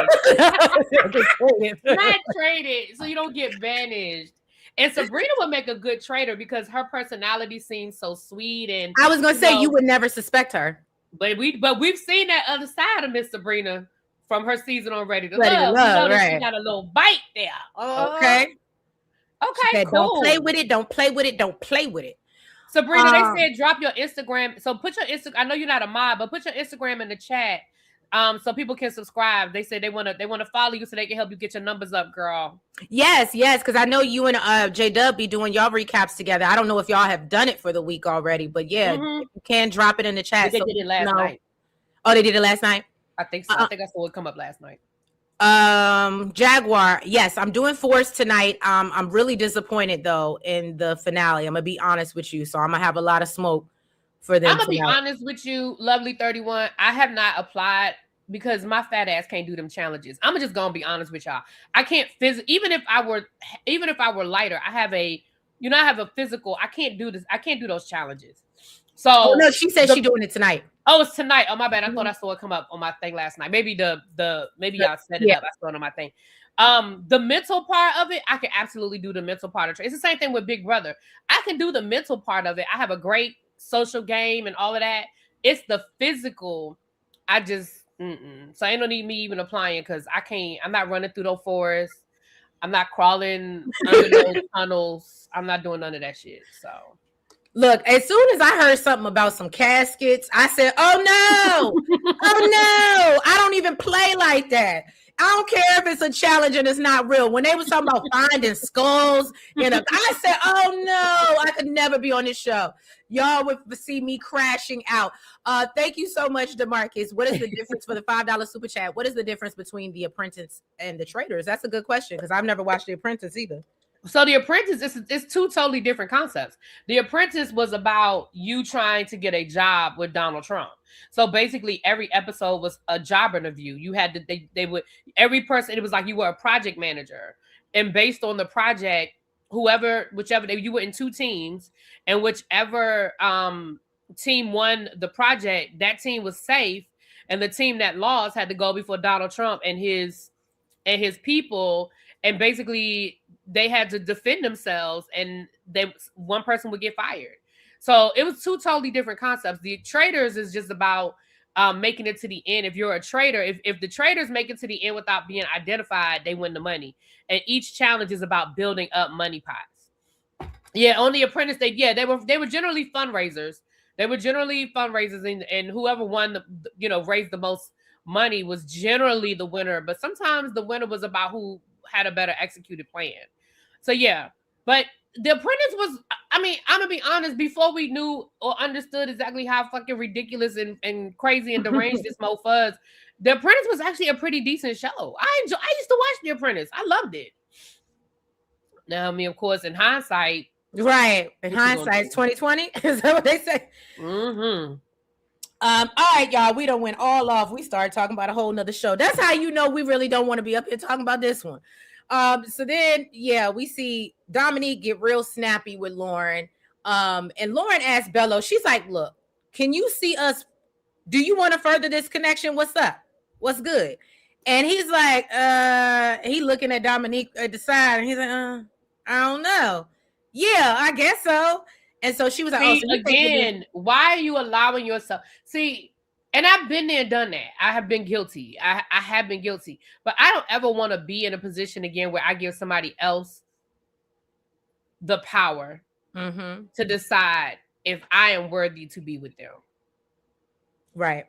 Not traded, so you don't get banished. And Sabrina would make a good trader because her personality seems so sweet. And I was gonna say you would never suspect her. But we've seen that other side of Miss Sabrina from her season on Ready to Love. Right. She got a little bite there. Okay, cool. Don't play with it. Don't play with it. Don't play with it. Sabrina, they said drop your Instagram. So put your Instagram. I know you're not a mod, but put your Instagram in the chat, so people can subscribe. They said they want to follow you so they can help you get your numbers up, girl. Yes, because I know you and J-Dub be doing y'all recaps together. I don't know if y'all have done it for the week already, but yeah, you can drop it in the chat. They did it last night. Oh, they did it last night? I think so. I think I saw it come up last night. Jaguar, yes, I'm doing Force tonight. I'm really disappointed though in the finale. I'm gonna be honest with you, so I'm gonna have a lot of smoke for them. I'm gonna be honest with you, Lovely 31. I have not applied because my fat ass can't do them challenges. I'm just gonna be honest with y'all. I can't even if I were lighter, I have a physical. I can't do this. I can't do those challenges. So no, she said she's doing it tonight. Oh, it's tonight. Oh, my bad. I thought I saw it come up on my thing last night. Maybe maybe y'all set it up. I saw it on my thing. The mental part of it, I can absolutely do the mental part of it. It's the same thing with Big Brother. I can do the mental part of it. I have a great social game and all of that. It's the physical. I just So ain't no need me even applying because I can't. I'm not running through those forests. I'm not crawling under those tunnels. I'm not doing none of that shit. So. Look, as soon as I heard something about some caskets, I said, oh no, I don't even play like that. I don't care if it's a challenge and it's not real. When they was talking about finding skulls, I said, oh no, I could never be on this show. Y'all would see me crashing out. Thank you so much, DeMarcus. What is the difference for the $5 super chat? What is the difference between The Apprentice and The Traders? That's a good question because I've never watched The Apprentice either. So The Apprentice is two totally different concepts. The Apprentice was about you trying to get a job with Donald Trump. So basically every episode was a job interview. You had to, they would, every person, it was like you were a project manager. And based on the project, you were in two teams, and whichever team won the project, that team was safe. And the team that lost had to go before Donald Trump and his people. And basically they had to defend themselves, and one person would get fired. So it was two totally different concepts. The Traders is just about making it to the end. If you're a trader, if the traders make it to the end without being identified, they win the money. And each challenge is about building up money pots. Yeah, on The Apprentice, they were generally fundraisers. They were generally fundraisers, and whoever won raised the most money was generally the winner. But sometimes the winner was about who had a better executed plan. So yeah, but The Apprentice was, I'm gonna be honest, before we knew or understood exactly how fucking ridiculous and crazy and deranged this mofo was, The Apprentice was actually a pretty decent show. I used to watch The Apprentice. I loved it. Now, of course, in hindsight. Right. In hindsight, it's 2020. Is that what they say? Mm-hmm. All right, y'all. We done went all off. We started talking about a whole nother show. That's how you know we really don't want to be up here talking about this one. So then, we see Dominique get real snappy with Lauren. And Lauren asked Bello, she's like, look, can you see us? Do you want to further this connection? What's up? What's good? And he's like, he looking at Dominique at the side, and he's like, I don't know. Yeah, I guess so. And so she was like, again, why are you allowing yourself? See, and I've been there and done that. I have been guilty. I have been guilty. But I don't ever want to be in a position again where I give somebody else the power to decide if I am worthy to be with them. Right.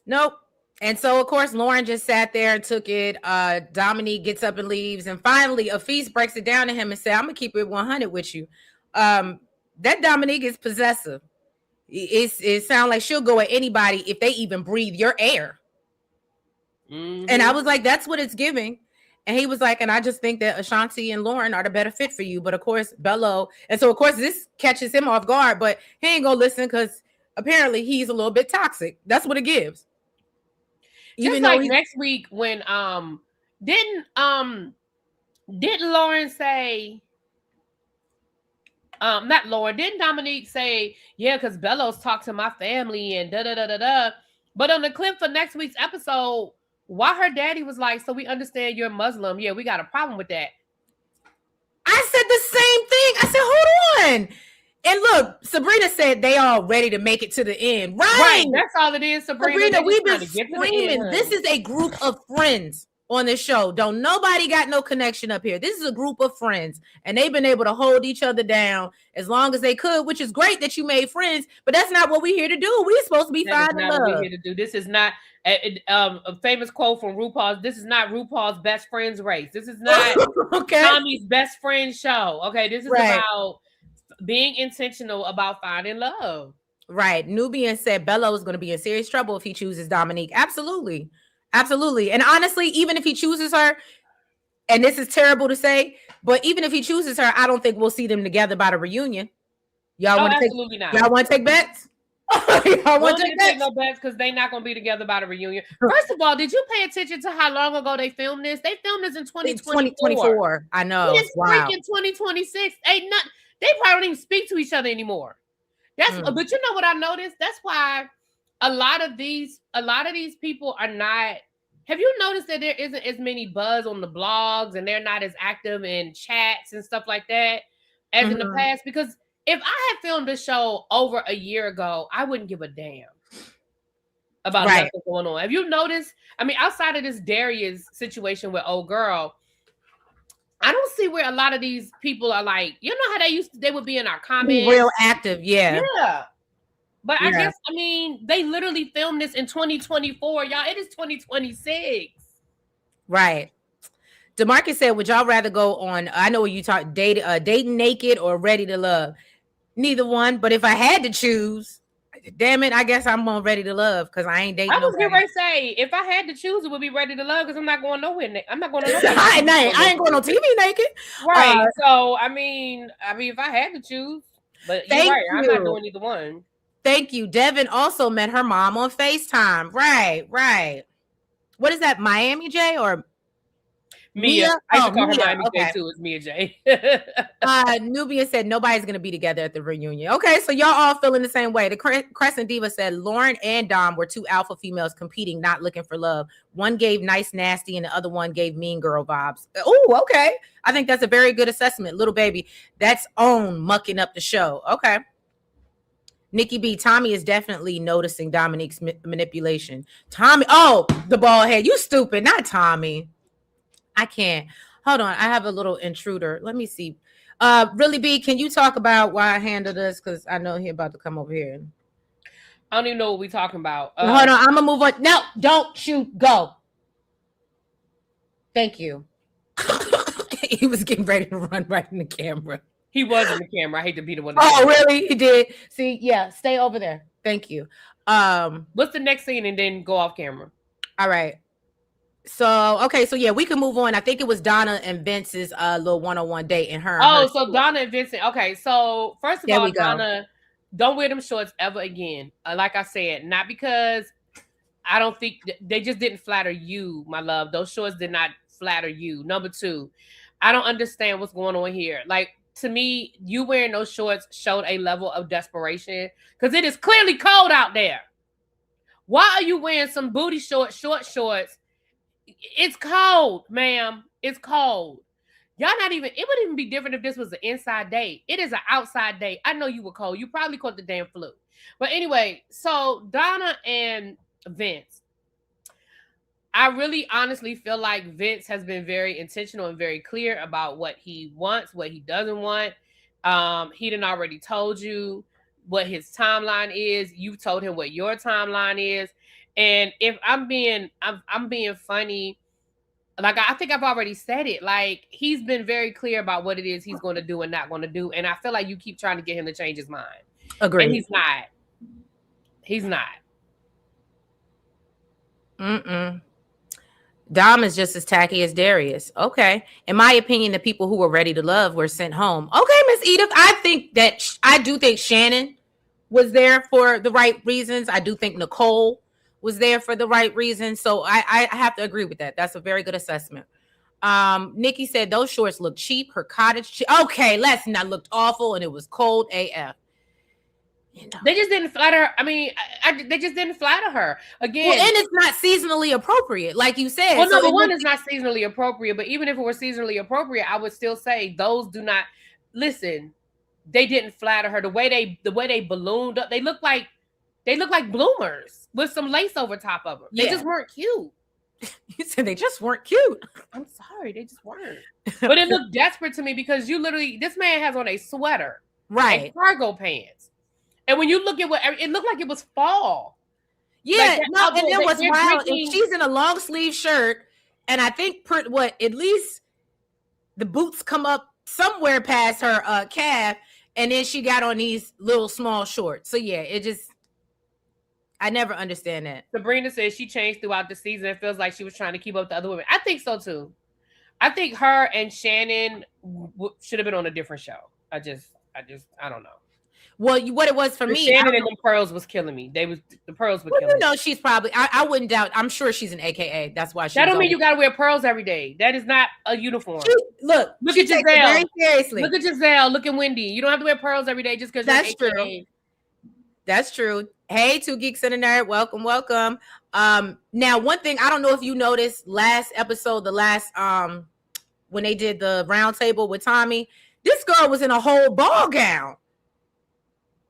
Nope. And so, of course, Lauren just sat there and took it. Dominique gets up and leaves. And finally, Afis breaks it down to him and said, I'm going to keep it 100 with you. That Dominique is possessive. It sounds like she'll go at anybody if they even breathe your air. Mm-hmm. And I was like, that's what it's giving. And he was like, and I just think that Ashanti and Lauren are the better fit for you. But of course, Bello. And so, of course, this catches him off guard. But he ain't going to listen because apparently he's a little bit toxic. That's what it gives. Just like next week when didn't Lauren say not Lauren, didn't Dominique say, yeah, because Bellows talked to my family and da-da-da-da-da. But on the clip for next week's episode, why her daddy was like, so we understand you're Muslim. Yeah, we got a problem with that. I said the same thing. I said, hold on. And look, Sabrina said they all ready to make it to the end. Right. That's all it is, Sabrina we've been screaming. This is a group of friends on this show. Don't nobody got no connection up here. This is a group of friends. And they've been able to hold each other down as long as they could, which is great that you made friends. But that's not what we're here to do. We're supposed to be finding love. What we're here to do. This is not a famous quote from RuPaul's. This is not RuPaul's best friends race. This is not Tommy's best friend show. Okay, this is about being intentional about finding love. Right. Nubian said Bello is going to be in serious trouble if he chooses Dominique. Absolutely. Absolutely. And honestly, even if he chooses her, and this is terrible to say, but even if he chooses her, I don't think we'll see them together by the reunion. Y'all want to take bets? Y'all want to take no bets because they're not going to be together by the reunion. First of all, did you pay attention to how long ago they filmed this? They filmed this in 2024. I know. It's freaking 2026. They probably don't even speak to each other anymore. But you know what I noticed? That's why a lot of these people are not. Have you noticed that there isn't as many buzz on the blogs and they're not as active in chats and stuff like that as in the past? Because if I had filmed this show over a year ago, I wouldn't give a damn about nothing going on. Have you noticed? I mean, outside of this Darius situation with old girl, I don't see where a lot of these people are like, you know how they would be in our comments. Real active, yeah. Yeah. But I guess, I mean, they literally filmed this in 2024. Y'all, it is 2026. Right. DeMarcus said, would y'all rather go on, I know you talk, dating naked or ready to love? Neither one. But if I had to choose, damn it, I guess I'm on ready to love because I ain't dating. I was going to say, if I had to choose, it would be ready to love because I'm not going nowhere. I'm not going nowhere. I ain't going on TV naked. Right. So, I mean, if I had to choose, but you're right. I'm not doing either one. Thank you. Devin also met her mom on FaceTime. Right. What is that, Miami J or Mia? I should call her Miami J too. It's Mia J. Nubia said nobody's going to be together at the reunion. Okay, so y'all all feeling the same way. The Crescent Diva said Lauren and Dom were two alpha females competing, not looking for love. One gave nice, nasty, and the other one gave mean girl vibes. Oh, okay. I think that's a very good assessment. Little baby, that's own mucking up the show. Okay. Nikki B, Tommy is definitely noticing Dominique's manipulation. Tommy, the bald head. You stupid, not Tommy. I can't. Hold on. I have a little intruder. Let me see. Really B, can you talk about why I handled this? Because I know he's about to come over here. I don't even know what we're talking about. Hold on. I'm going to move on. No, don't you go. Thank you. He was getting ready to run right in the camera. He was in the camera. I hate to be the one. Really? He did. See, yeah, stay over there. Thank you. What's the next scene and then go off camera? All right. So, okay. So yeah, we can move on. I think it was Donna and Vince's little one-on-one date in her. So Donna and Vincent. Okay. So first of all, Donna, don't wear them shorts ever again. Like I said, not because I don't think they just didn't flatter you, my love. Those shorts did not flatter you. Number two, I don't understand what's going on here. Like, to me, you wearing those shorts showed a level of desperation because it is clearly cold out there. Why are you wearing some booty short shorts? It's cold, ma'am. It's cold. Y'all not even, it would even be different if this was an inside date. It is an outside date. I know you were cold. You probably caught the damn flu. But anyway, so Donna and Vince. I really honestly feel like Vince has been very intentional and very clear about what he wants, what he doesn't want. He done already told you what his timeline is. You told him what your timeline is. And if I'm being funny, like I think I've already said it. Like he's been very clear about what it is he's going to do and not going to do, and I feel like you keep trying to get him to change his mind. Agreed. And he's not. He's not. Dom is just as tacky as Darius. Okay. In my opinion, the people who were ready to love were sent home. Okay, Miss Edith. I do think Shannon was there for the right reasons. I do think Nicole was there for the right reasons. So I have to agree with that. That's a very good assessment. Nikki said those shorts look cheap. Her cottage. Okay, let's not looked awful, and it was cold AF. They just didn't flatter her. I mean, they just didn't flatter her. Again, well, and it's not seasonally appropriate, like you said. Well, number one, it's not seasonally appropriate. But even if it were seasonally appropriate, I would still say those do not listen. They didn't flatter her. The way they ballooned up, they look like bloomers with some lace over top of them. They just weren't cute. You said they just weren't cute. I'm sorry, they just weren't. But it looked desperate to me because this man has on a sweater, right, and cargo pants. And when you look at it looked like it was fall. Yeah, like and it was wild. And she's in a long sleeve shirt, and I think at least the boots come up somewhere past her calf, and then she got on these little small shorts. So yeah, I never understand that. Sabrina says she changed throughout the season. It feels like she was trying to keep up with the other women. I think so too. I think her and Shannon should have been on a different show. I don't know. Well, what it was for me, Shannon and the pearls was killing me. The pearls were killing me. She's probably. I wouldn't doubt. I'm sure she's an AKA. That's why she. That don't mean you got to wear pearls every day. That is not a uniform. Look at Giselle. Very seriously. Look at Giselle. Look at Wendy. You don't have to wear pearls every day just because. That's true. That's true. Hey, Two Geeks and a Nerd. Welcome. Now, one thing I don't know if you noticed last episode, when they did the round table with Tommy, this girl was in a whole ball gown.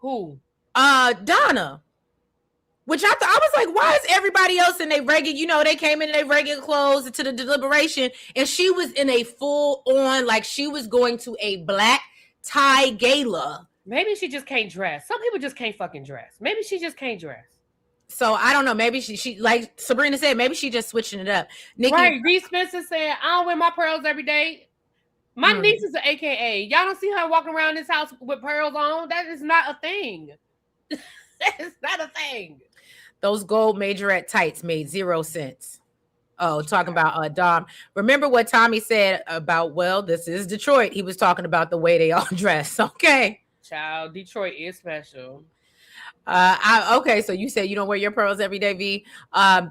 Who? Donna. Which I was like, why is everybody else in their regular, they came in their regular clothes to the deliberation, and she was in a full on, like she was going to a black tie gala. Maybe she just can't dress. Some people just can't fucking dress. Maybe she just can't dress. So I don't know. Maybe she like Sabrina said, maybe she just switching it up. Nikki, right. Reese Spencer said, I don't wear my pearls every day. My niece is an AKA. Y'all don't see her walking around this house with pearls on. That is not a thing. That is not a thing. Those gold majorette tights made 0 cents. Oh, talking about Dom. Remember what Tommy said about, well, this is Detroit. He was talking about the way they all dress. Okay. Child, Detroit is special. Okay, so you said you don't wear your pearls every day, V.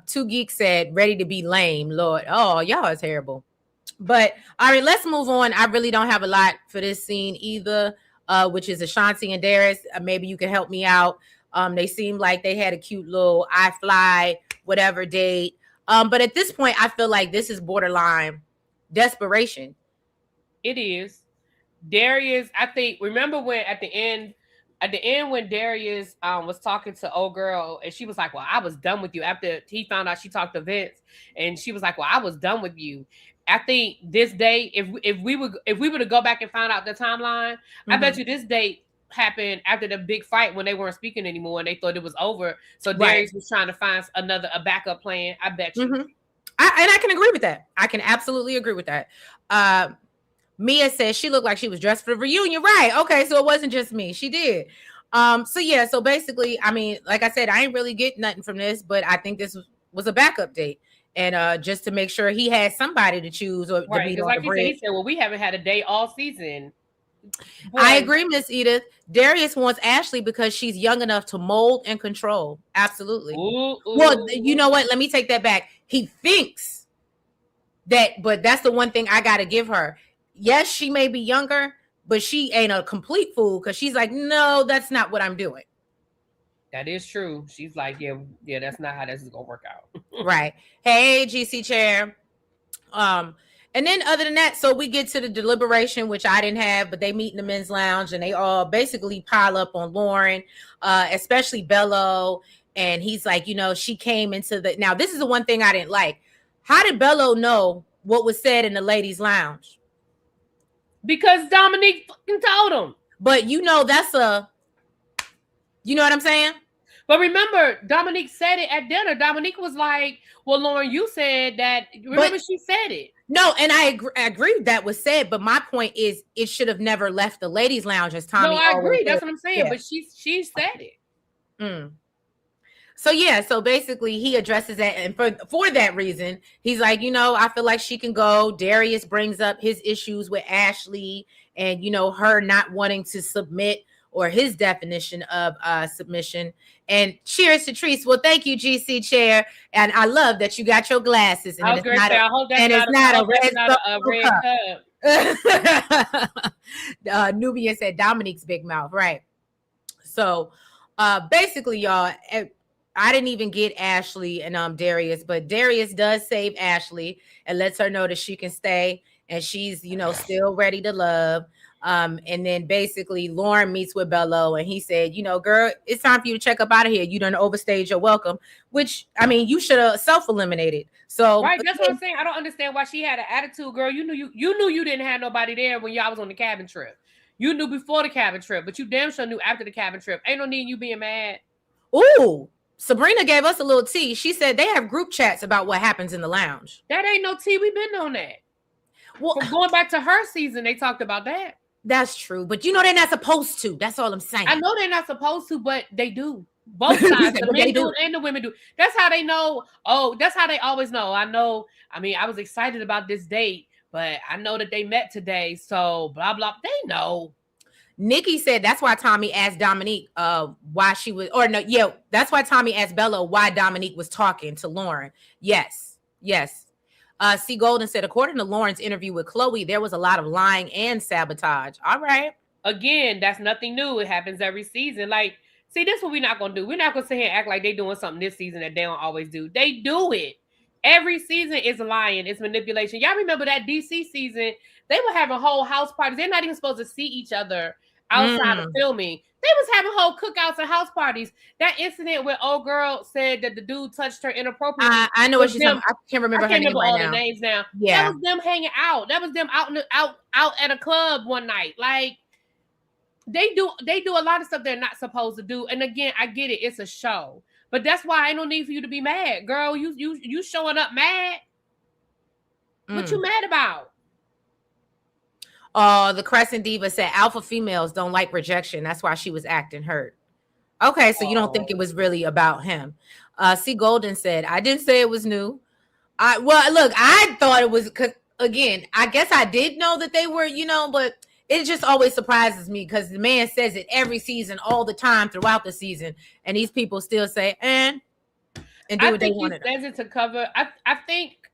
Two Geeks said, ready to be lame. Lord, oh, y'all are terrible. But all right, let's move on. I really don't have a lot for this scene either, which is Ashanti and Darius. Maybe you can help me out. They seem like they had a cute little I fly whatever date. But at this point, I feel like this is borderline desperation. It is. Darius, I think, remember when at the end when Darius was talking to old girl and she was like, well, I was done with you after he found out she talked to Vince, and she was like, well, I was done with you. I think this day, if we were to go back and find out the timeline, I bet you this date happened after the big fight when they weren't speaking anymore and they thought it was over. So Darius was trying to find a backup plan. I bet you. I can agree with that. I can absolutely agree with that. Mia says she looked like she was dressed for the reunion. Right. Okay. So it wasn't just me. She did. So basically, I mean, like I said, I ain't really getting nothing from this, but I think this was a backup date. And just to make sure he had somebody to choose or to be on the bridge. He said, well, we haven't had a date all season. Boy. I agree, Miss Edith. Darius wants Ashley because she's young enough to mold and control. Absolutely. Well, you know what? Let me take that back. He thinks that, but that's the one thing I got to give her. Yes, she may be younger, but she ain't a complete fool because she's like, no, that's not what I'm doing. That is true. She's like, yeah, that's not how this is gonna work out. Right. Hey, GC chair. And then other than that, so we get to the deliberation, which I didn't have, but they meet in the men's lounge and they all basically pile up on Lauren, especially Bello. And he's like, she came into now this is the one thing I didn't like. How did Bello know what was said in the ladies' lounge? Because Dominique fucking told him. But that's you know what I'm saying? But remember, Dominique said it at dinner. Dominique was like, well, Lauren, you said that. Remember, she said it. No, and I agree that was said, but my point is it should have never left the ladies' lounge as Tommy. No, I agree. That's what I'm saying. Yeah. But she said it. So yeah, so basically he addresses that, and for that reason, he's like, I feel like she can go. Darius brings up his issues with Ashley and her not wanting to submit, or his definition of submission. And cheers to Treese. Well, thank you, GC Chair. And I love that you got your glasses. And I hope that's not a red cup. Nubia said Dominique's big mouth, right? So basically, y'all, I didn't even get Ashley and Darius, but Darius does save Ashley and lets her know that she can stay and she's, still ready to love. And then basically Lauren meets with Bello and he said, girl, it's time for you to check up out of here. You done overstayed your welcome, which, I mean, you should have self-eliminated. So right, that's what I'm saying. I don't understand why she had an attitude, girl. You knew you didn't have nobody there when y'all was on the cabin trip. You knew before the cabin trip, but you damn sure knew after the cabin trip. Ain't no need in you being mad. Ooh, Sabrina gave us a little tea. She said they have group chats about what happens in the lounge. That ain't no tea. We've been on that. Well, from going back to her season, they talked about that. That's true, but they're not supposed to. That's all I'm saying. I know they're not supposed to, but they do. Both sides, the men do and the women do. That's how they know. Oh, that's how they always know. I know. I mean, I was excited about this date, but I know that they met today. So blah blah. They know. Nikki said that's why Tommy asked Dominique why she was, or no, yeah, that's why Tommy asked Bella why Dominique was talking to Lauren. Yes. C. Golden said, according to Lauren's interview with Chloe, there was a lot of lying and sabotage. All right. Again, that's nothing new. It happens every season. Like, see, this is what we're not going to do. We're not going to sit here and act like they're doing something this season that they don't always do. They do it. Every season is lying. It's manipulation. Y'all remember that DC season? They were having whole house parties. They're not even supposed to see each other outside of filming. They was having whole cookouts and house parties. That incident where old girl said that the dude touched her inappropriately. I know what she's talking. I can't remember her name right all now. The names now. Yeah, that was them hanging out. That was them out at a club one night. Like they do a lot of stuff they're not supposed to do. And again, I get it. It's a show, but that's why ain't no need for you to be mad, girl. You showing up mad. What you mad about? The Crescent Diva said alpha females don't like rejection. That's why she was acting hurt. Okay, so you don't think it was really about him. C. Golden said, I didn't say it was new. Look, I thought it was, because again, I guess I did know that they were, but it just always surprises me because the man says it every season, all the time throughout the season, and these people still say, and do what they want to do. He says it to cover, I think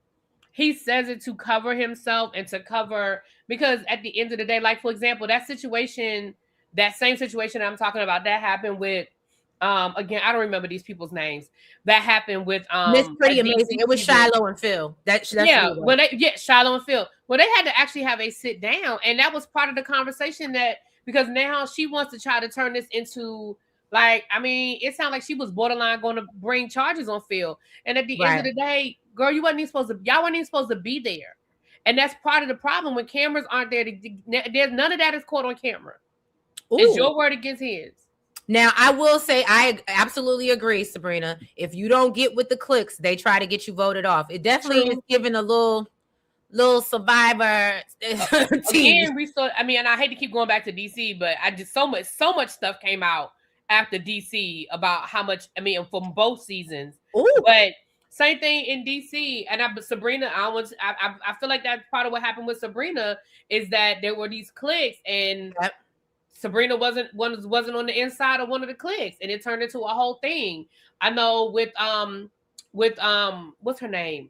he says it to cover himself and to cover, because at the end of the day, like, for example, that same situation I'm talking about, that happened with, again, I don't remember these people's names. That happened with Miss Pretty Amazing. It was Shiloh and Phil. That's Shiloh and Phil. Well, they had to actually have a sit down, and that was part of the conversation, that because now she wants to try to turn this into, like, I mean, it sounded like she was borderline going to bring charges on Phil. And at the end of the day, girl, y'all wasn't even supposed to be there. And that's part of the problem when cameras aren't there. There's none of that is caught on camera. Ooh. It's your word against his. Now, I will say, I absolutely agree, Sabrina. If you don't get with the clicks, they try to get you voted off. It definitely is giving a little Survivor team. Again, and I hate to keep going back to DC, but I just so much stuff came out after DC about how much, from both seasons. Ooh. But same thing in DC, and Sabrina. I feel like that's part of what happened with Sabrina, is that there were these cliques, and Sabrina wasn't on the inside of one of the cliques, and it turned into a whole thing. I know with what's her name,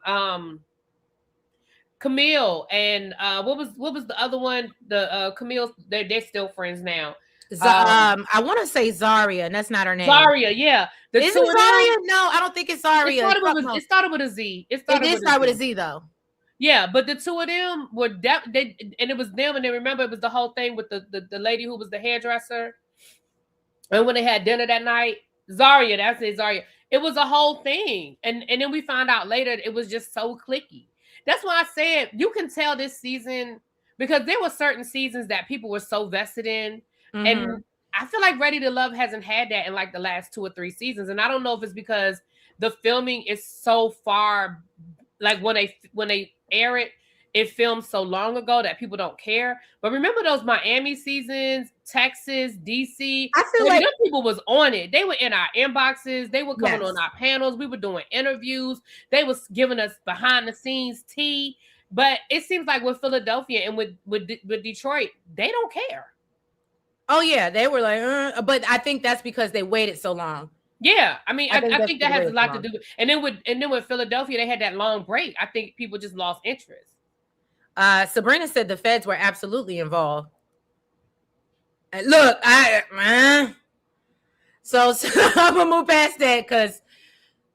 Camille, and what was the other one? The Camille, they're still friends now. I want to say Zaria, and that's not her name. Zaria, yeah. Is it Zaria? No, I don't think it's Zaria. It started with a Z. It did start with a Z, though. Yeah, but the two of them were and it was them, and then remember it was the whole thing with the lady who was the hairdresser, and when they had dinner that night, Zaria, that's it, Zaria. It was a whole thing, and then we found out later it was just so cliquey. That's why I said you can tell this season, because there were certain seasons that people were so vested in. And I feel like Ready to Love hasn't had that in like the last 2 or 3 seasons. And I don't know if it's because the filming is so far, like when they air it, it filmed so long ago that people don't care. But remember those Miami seasons, Texas, DC? I feel Baby, like them people was on it. They were in our inboxes. They were coming Yes. on our panels. We were doing interviews. They was giving us behind the scenes tea. But it seems like with Philadelphia and with Detroit, they don't care. Oh yeah, they were like, but I think that's because they waited so long. Yeah, I mean, I think that has a lot to long. do with. And then with Philadelphia, they had that long break. I think people just lost interest. Sabrina said the feds were absolutely involved. Look, so I'm gonna move past that because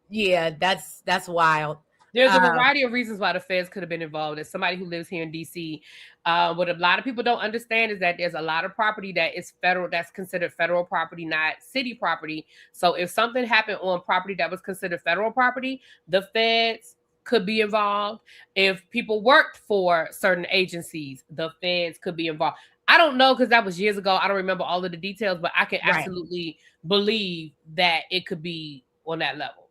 yeah, that's wild. There's a variety of reasons why the feds could have been involved. As somebody who lives here in DC, what a lot of people don't understand is that there's a lot of property that is federal, that's considered federal property, not city property. So if something happened on property that was considered federal property, the feds could be involved. If people worked for certain agencies, the feds could be involved. I don't know because that was years ago. I don't remember all of the details, but I can absolutely believe that it could be on that level.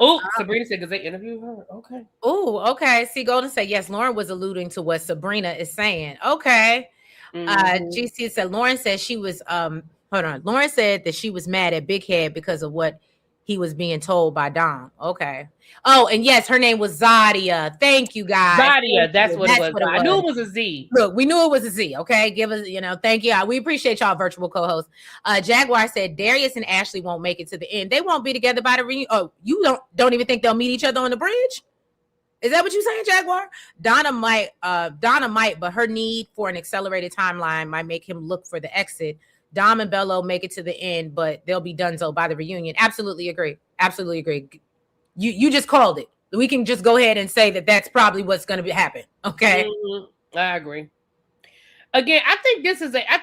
Oh, Sabrina said because they interviewed her. Okay. Oh, okay. See, Golden said yes. Lauren was alluding to what Sabrina is saying. Okay. GC said Lauren said she was hold on. Lauren said that she was mad at Big Head because of what he was being told by Dom. Okay. Oh, and yes, her name was Zadia. Thank you, guys. Zadia, that's what it was. I knew it was a Z. Look, we knew it was a Z. Okay, give us, thank you. We appreciate y'all, virtual co-hosts. Jaguar said Darius and Ashley won't make it to the end. They won't be together by the reunion. Oh, you don't even think they'll meet each other on the bridge? Is that what you're saying, Jaguar? Donna might, but her need for an accelerated timeline might make him look for the exit. Dom and Bello make it to the end, but they'll be donezo by the reunion. Absolutely agree. Absolutely agree. You just called it. We can just go ahead and say that that's probably what's going to happen. Okay. I agree. Again, I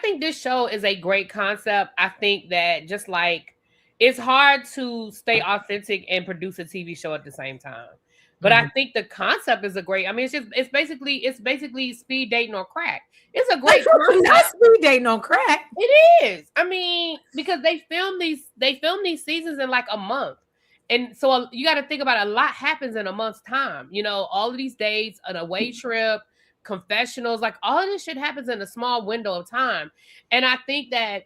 think this show is a great concept. I think that just like it's hard to stay authentic and produce a TV show at the same time. But I think the concept is a great. I mean, it's basically speed dating on crack. It's a great concept. Not speed dating on crack. It is. I mean, because they film these seasons in like a month. And so you got to think about a lot happens in a month's time. All of these dates, an away trip, confessionals, like all of this shit happens in a small window of time. And I think that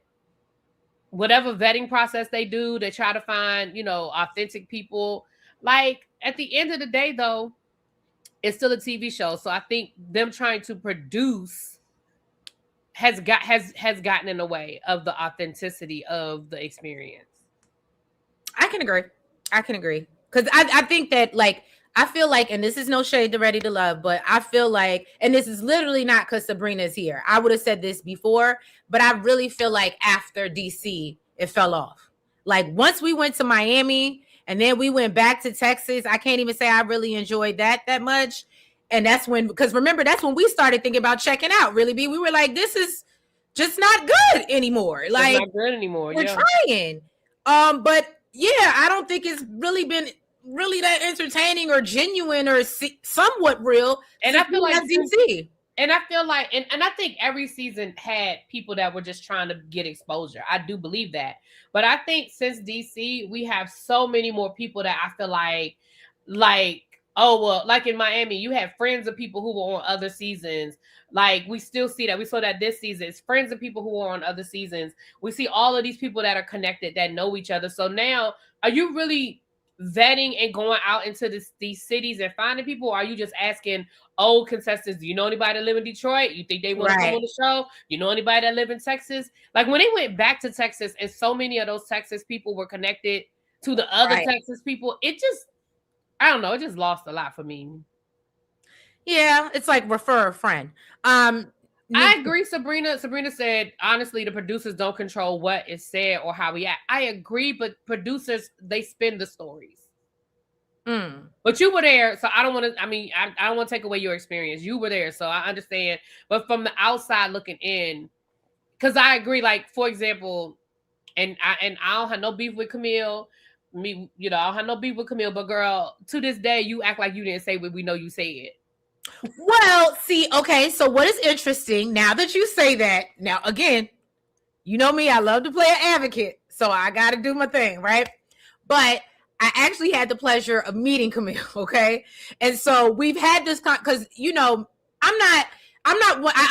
whatever vetting process they do, they try to find, authentic people. Like at the end of the day, though, it's still a TV show. So I think them trying to produce has gotten in the way of the authenticity of the experience. I can agree. Because I think that, like, I feel like, and this is no shade to Ready to Love, but I feel like, and this is literally not because Sabrina's here. I would have said this before, but I really feel like after DC, it fell off. Like, once we went to Miami and then we went back to Texas, I can't even say I really enjoyed that much. And that's when, because remember, that's when we started thinking about checking out, really, B. We were like, this is just not good anymore. Like, it's not good anymore. We're trying. But yeah, I don't think it's really been really that entertaining or genuine or somewhat real. And I feel like DC. And I feel like, and I think every season had people that were just trying to get exposure. I do believe that. But I think since DC, we have so many more people that I feel like, oh, well, like in Miami, you have friends of people who were on other seasons. Like, we still see that. We saw that this season. It's friends of people who are on other seasons. We see all of these people that are connected, that know each other. So now, are you really vetting and going out into these cities and finding people? Or are you just asking old contestants, do you know anybody that live in Detroit? You think they want to come on the show? You know anybody that live in Texas? Like, when they went back to Texas and so many of those Texas people were connected to the other Texas people, it just, I don't know, it just lost a lot for me. Yeah, it's like refer a friend. I agree, Sabrina. Sabrina said, honestly, the producers don't control what is said or how we act. I agree, but producers, they spin the stories. But you were there, so I don't want to, I don't want to take away your experience. You were there, so I understand. But from the outside looking in, because I agree, like, for example, and I don't have no beef with Camille. I don't have no beef with Camille, but girl, to this day, you act like you didn't say what we know you said. Well, see, okay, so what is interesting, now that you say that, now again, you know me, I love to play an advocate, so I got to do my thing, right? But I actually had the pleasure of meeting Camille, okay? And so we've had this, because, you know, I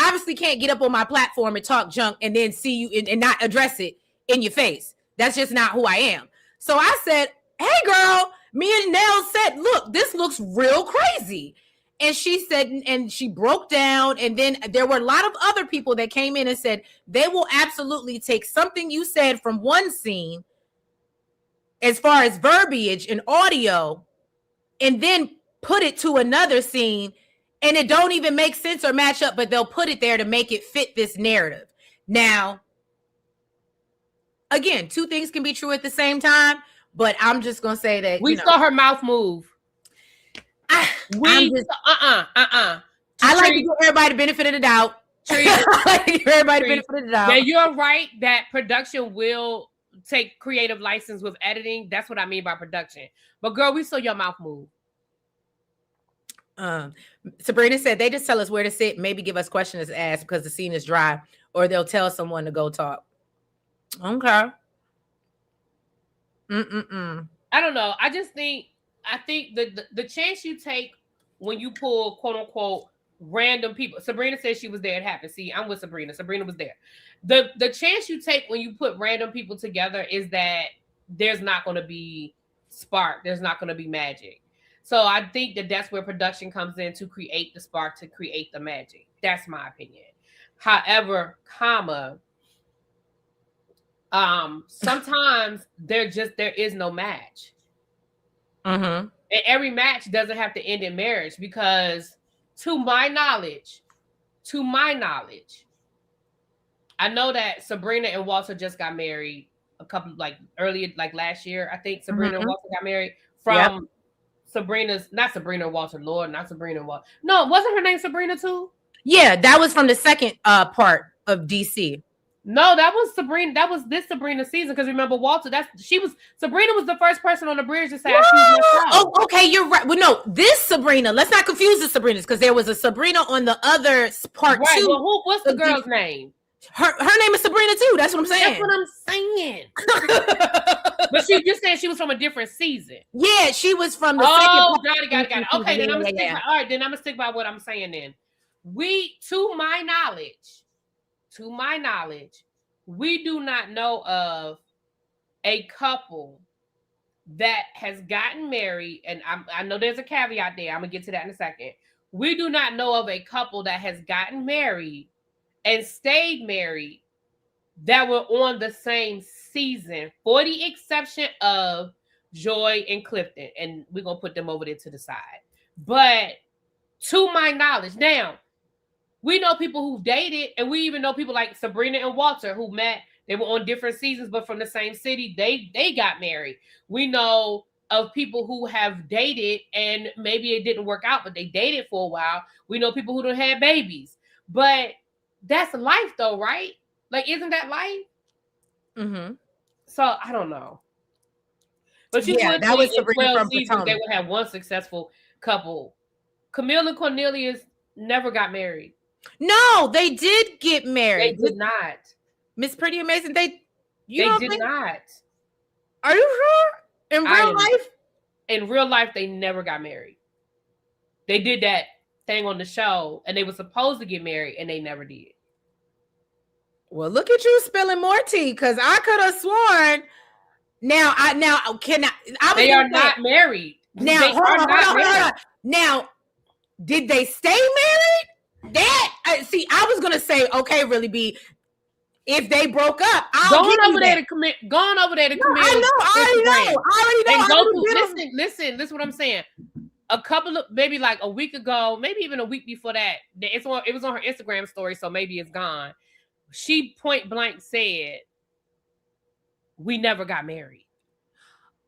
obviously can't get up on my platform and talk junk and then see you and not address it in your face. That's just not who I am. So I said, hey, girl, me and Nell said, look, this looks real crazy. And she said, and she broke down. And then there were a lot of other people that came in and said, they will absolutely take something you said from one scene as far as verbiage and audio, and then put it to another scene, and it don't even make sense or match up, but they'll put it there to make it fit this narrative. Now, again, two things can be true at the same time, but I'm just going to say that we saw her mouth move. I like to give everybody the benefit of the doubt. I like to give everybody the benefit of the doubt. Yeah, you're right that production will take creative license with editing. That's what I mean by production. But girl, we saw your mouth move. Sabrina said they just tell us where to sit, maybe give us questions to ask because the scene is dry, or they'll tell someone to go talk. Okay. I don't know. I think the chance you take when you pull quote unquote random people. Sabrina said she was there. It happened. See, I'm with Sabrina. Sabrina was there. The chance you take when you put random people together is that there's not going to be spark. There's not going to be magic. So I think that's where production comes in to create the spark, to create the magic. That's my opinion. However, sometimes there is no match. And every match doesn't have to end in marriage, because to my knowledge, I know that Sabrina and Walter just got married a couple, earlier, last year. I think Sabrina and Walter got married from not Sabrina Walter, Lord, not Sabrina Walter. No, wasn't her name Sabrina too? Yeah, that was from the second part of DC. No, that was Sabrina. That was this Sabrina season. Because remember, Walter, Sabrina was the first person on the bridge to say, oh, okay, you're right. Well, no, this Sabrina, let's not confuse the Sabrinas, because there was a Sabrina on the other part too. Well, what's the girl's name? Her name is Sabrina too. That's what I'm saying. That's what I'm saying. But she just said she was from a different season. Yeah, she was from the second part. Got it. Okay, then I'm gonna stick by what I'm saying then. To my knowledge, we do not know of a couple that has gotten married, and I know there's a caveat there. I'm gonna get to that in a second. We do not know of a couple that has gotten married and stayed married that were on the same season, for the exception of Joy and Clifton, and we're gonna put them over there to the side. But to my knowledge, now we know people who dated, and we even know people like Sabrina and Walter who met. They were on different seasons, but from the same city. They got married. We know of people who have dated, and maybe it didn't work out, but they dated for a while. We know people who don't have babies. But that's life, though, right? Isn't that life? So I don't know. But you would that was in 12 seasons Potomac. they would have one successful couple. Camille and Cornelius never got married. No, they did get married. They did not. Miss Pretty Amazing, they did not. Are you sure? In real life? In real life, they never got married. They did that thing on the show, and they were supposed to get married, and they never did. Well, look at you spilling more tea, because I could have sworn. They are not married. Now, hold on. Now, did they stay married? I was gonna say, okay, really be. If they broke up, going over there to commit. Going over there to commit. I already know. Listen. This is what I'm saying. A couple of maybe a week ago, maybe even a week before that. It was on her Instagram story, so maybe it's gone. She point blank said, "We never got married."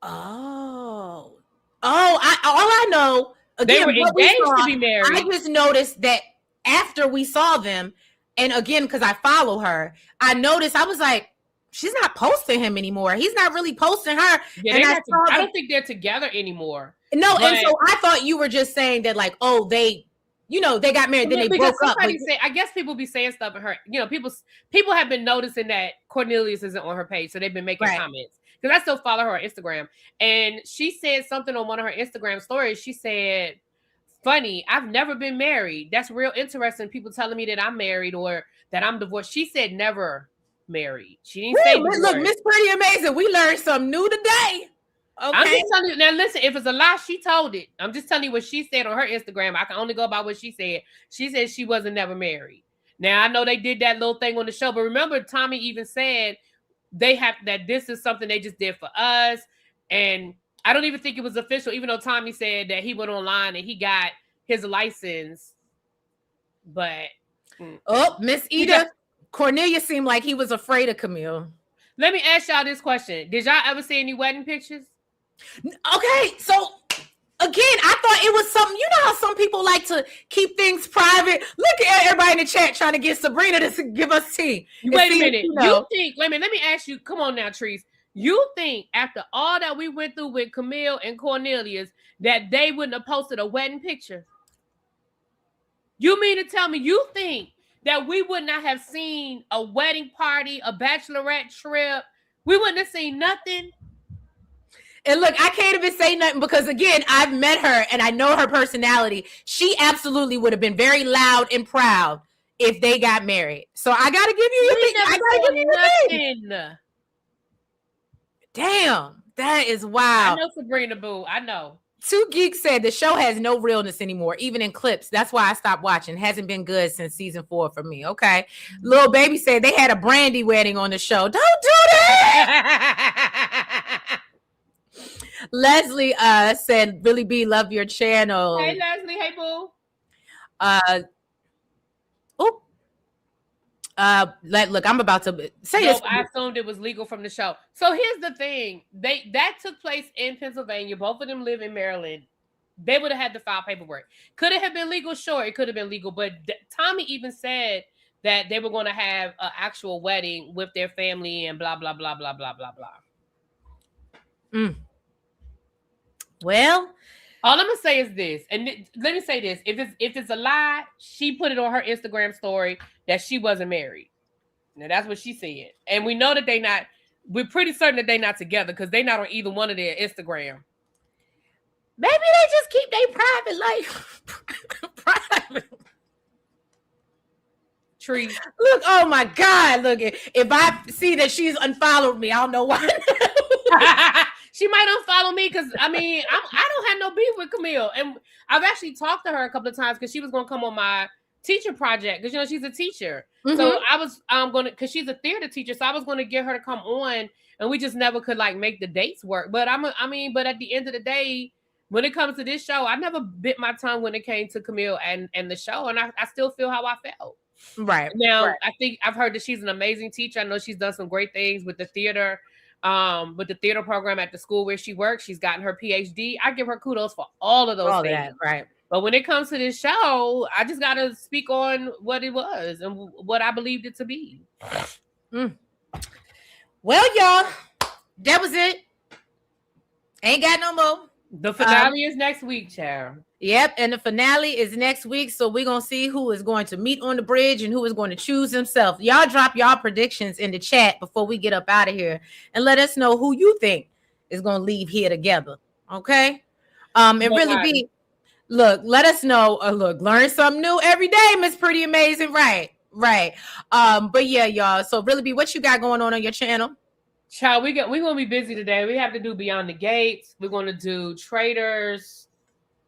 Oh, all I know. Again, they were engaged to be married. I just noticed that after we saw them. And again, because I follow her, I noticed, I was like, she's not posting him anymore. He's not really posting her. Yeah, I don't think they're together anymore. No, and so I thought you were just saying that, they you know, they got married, then they broke up. Somebody said, I guess people be saying stuff in her, you know, people have been noticing that Cornelius isn't on her page, so they've been making comments. Because I still follow her on Instagram. And she said something on one of her Instagram stories. She said, funny, I've never been married. That's real interesting. People telling me that I'm married or that I'm divorced. She said never married. She didn't say divorced. Look, Miss Pretty Amazing. We learned something new today. Okay. I'm just telling you, now listen, if it's a lie, she told it. I'm just telling you what she said on her Instagram. I can only go by what she said. She said she wasn't never married. Now I know they did that little thing on the show, but remember Tommy even said that this is something they just did for us. And I don't even think it was official, even though Tommy said that he went online and he got his license. But Miss Eda, Cornelia seemed like he was afraid of Camille. Let me ask y'all this question. Did y'all ever see any wedding pictures? Okay, so again, I thought it was something. You know how some people like to keep things private. Look at everybody in the chat trying to get Sabrina to give us tea. Wait a minute. You think? Wait a minute. Let me ask you. Come on now, Trees. You think after all that we went through with Camille and Cornelius that they wouldn't have posted a wedding picture? You mean to tell me you think that we would not have seen a wedding party, a bachelorette trip? We wouldn't have seen nothing. And look, I can't even say nothing because, again, I've met her and I know her personality. She absolutely would have been very loud and proud if they got married. So I got to give you your thing. I got to give you nothing. Damn, that is wild. I know Sabrina Boo. I know. Two Geeks said the show has no realness anymore, even in clips. That's why I stopped watching. Hasn't been good since season 4 for me. Okay. Little Baby said they had a Brandy wedding on the show. Don't do that. Leslie said, Really B, love your channel. Hey, Leslie. Hey, boo. Look, I'm about to say this. I assumed it was legal from the show. So here's the thing. That took place in Pennsylvania. Both of them live in Maryland. They would have had to file paperwork. Could it have been legal? Sure, it could have been legal. But Tommy even said that they were going to have an actual wedding with their family and blah, blah, blah, blah, blah, blah, blah. Well, all I'm gonna say is this, and let me say this: if it's a lie, she put it on her Instagram story that she wasn't married. Now that's what she said, and we know that they not. We're pretty certain that they're not together because they're not on either one of their Instagram. Maybe they just keep their private life private. Tree. Look, oh my God! Look, if I see that she's unfollowed me, I don't know why. She might unfollow me because I don't have no beef with Camille, and I've actually talked to her a couple of times because she was going to come on my teacher project because she's a teacher. Mm-hmm. So I was because she's a theater teacher, so I was going to get her to come on, and we just never could make the dates work. But but at the end of the day, when it comes to this show, I never bit my tongue when it came to Camille and the show, and I still feel how I felt. Right now, right. I think I've heard that she's an amazing teacher. I know she's done some great things with the theater. With the theater program at the school where she works, she's gotten her PhD. I give her kudos for all of those things. That, right. But when it comes to this show, I just got to speak on what it was and what I believed it to be. Well, y'all, that was it. Ain't got no more. The finale is next week, child. Yep, and the finale is next week. So we're going to see who is going to meet on the bridge and who is going to choose himself. Y'all drop y'all predictions in the chat before we get up out of here and let us know who you think is going to leave here together. Okay? It really be, look, let us know. Look, learn something new every day, Miss Pretty Amazing. Right. But yeah, y'all. So really be, what you got going on your channel? Child, we're going to be busy today. We have to do Beyond the Gates. We're going to do Traders.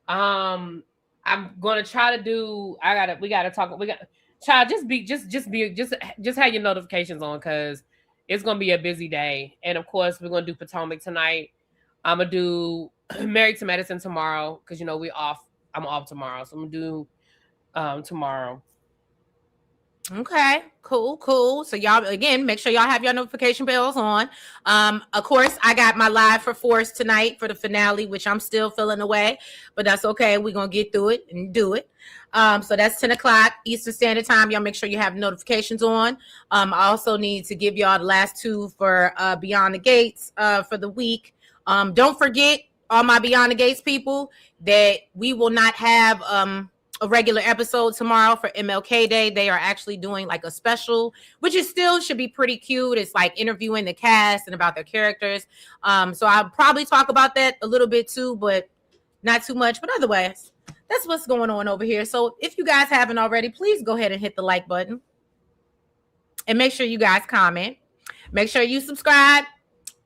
I'm gonna try to do. Child, just have your notifications on because it's gonna be a busy day. And of course, we're gonna do Potomac tonight. I'm gonna do Married to Medicine tomorrow because we off. I'm off tomorrow, so I'm gonna do tomorrow. Okay, cool. So y'all, again, make sure y'all have your notification bells on. Of course, I got my live for Force tonight for the finale, which I'm still feeling away, but that's okay. We're going to get through it and do it. So that's 10 o'clock Eastern Standard Time. Y'all make sure you have notifications on. I also need to give y'all the last two for Beyond the Gates for the week. Don't forget, all my Beyond the Gates people, that we will not have a regular episode tomorrow for MLK Day. They are actually doing like a special, which is still should be pretty cute. It's like interviewing the cast and about their characters. So I'll probably talk about that a little bit too, but not too much. But otherwise, that's what's going on over here. So if you guys haven't already, please go ahead and hit the like button. And make sure you guys comment. Make sure you subscribe.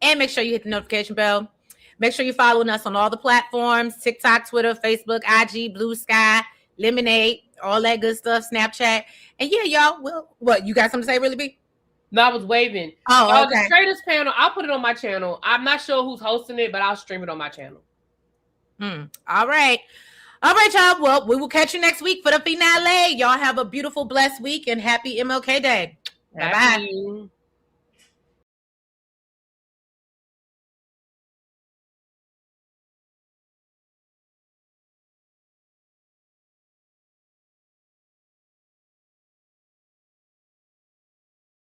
And make sure you hit the notification bell. Make sure you're following us on all the platforms, TikTok, Twitter, Facebook, IG, Blue Sky, Lemonade, all that good stuff, Snapchat. And yeah, y'all, well, what, you got something to say, Really B? No, I was waving. Oh, okay. The Traders panel, I'll put it on my channel. I'm not sure who's hosting it, but I'll stream it on my channel. All right. All right, y'all. Well, we will catch you next week for the finale. Y'all have a beautiful, blessed week and happy MLK Day. Bye-bye.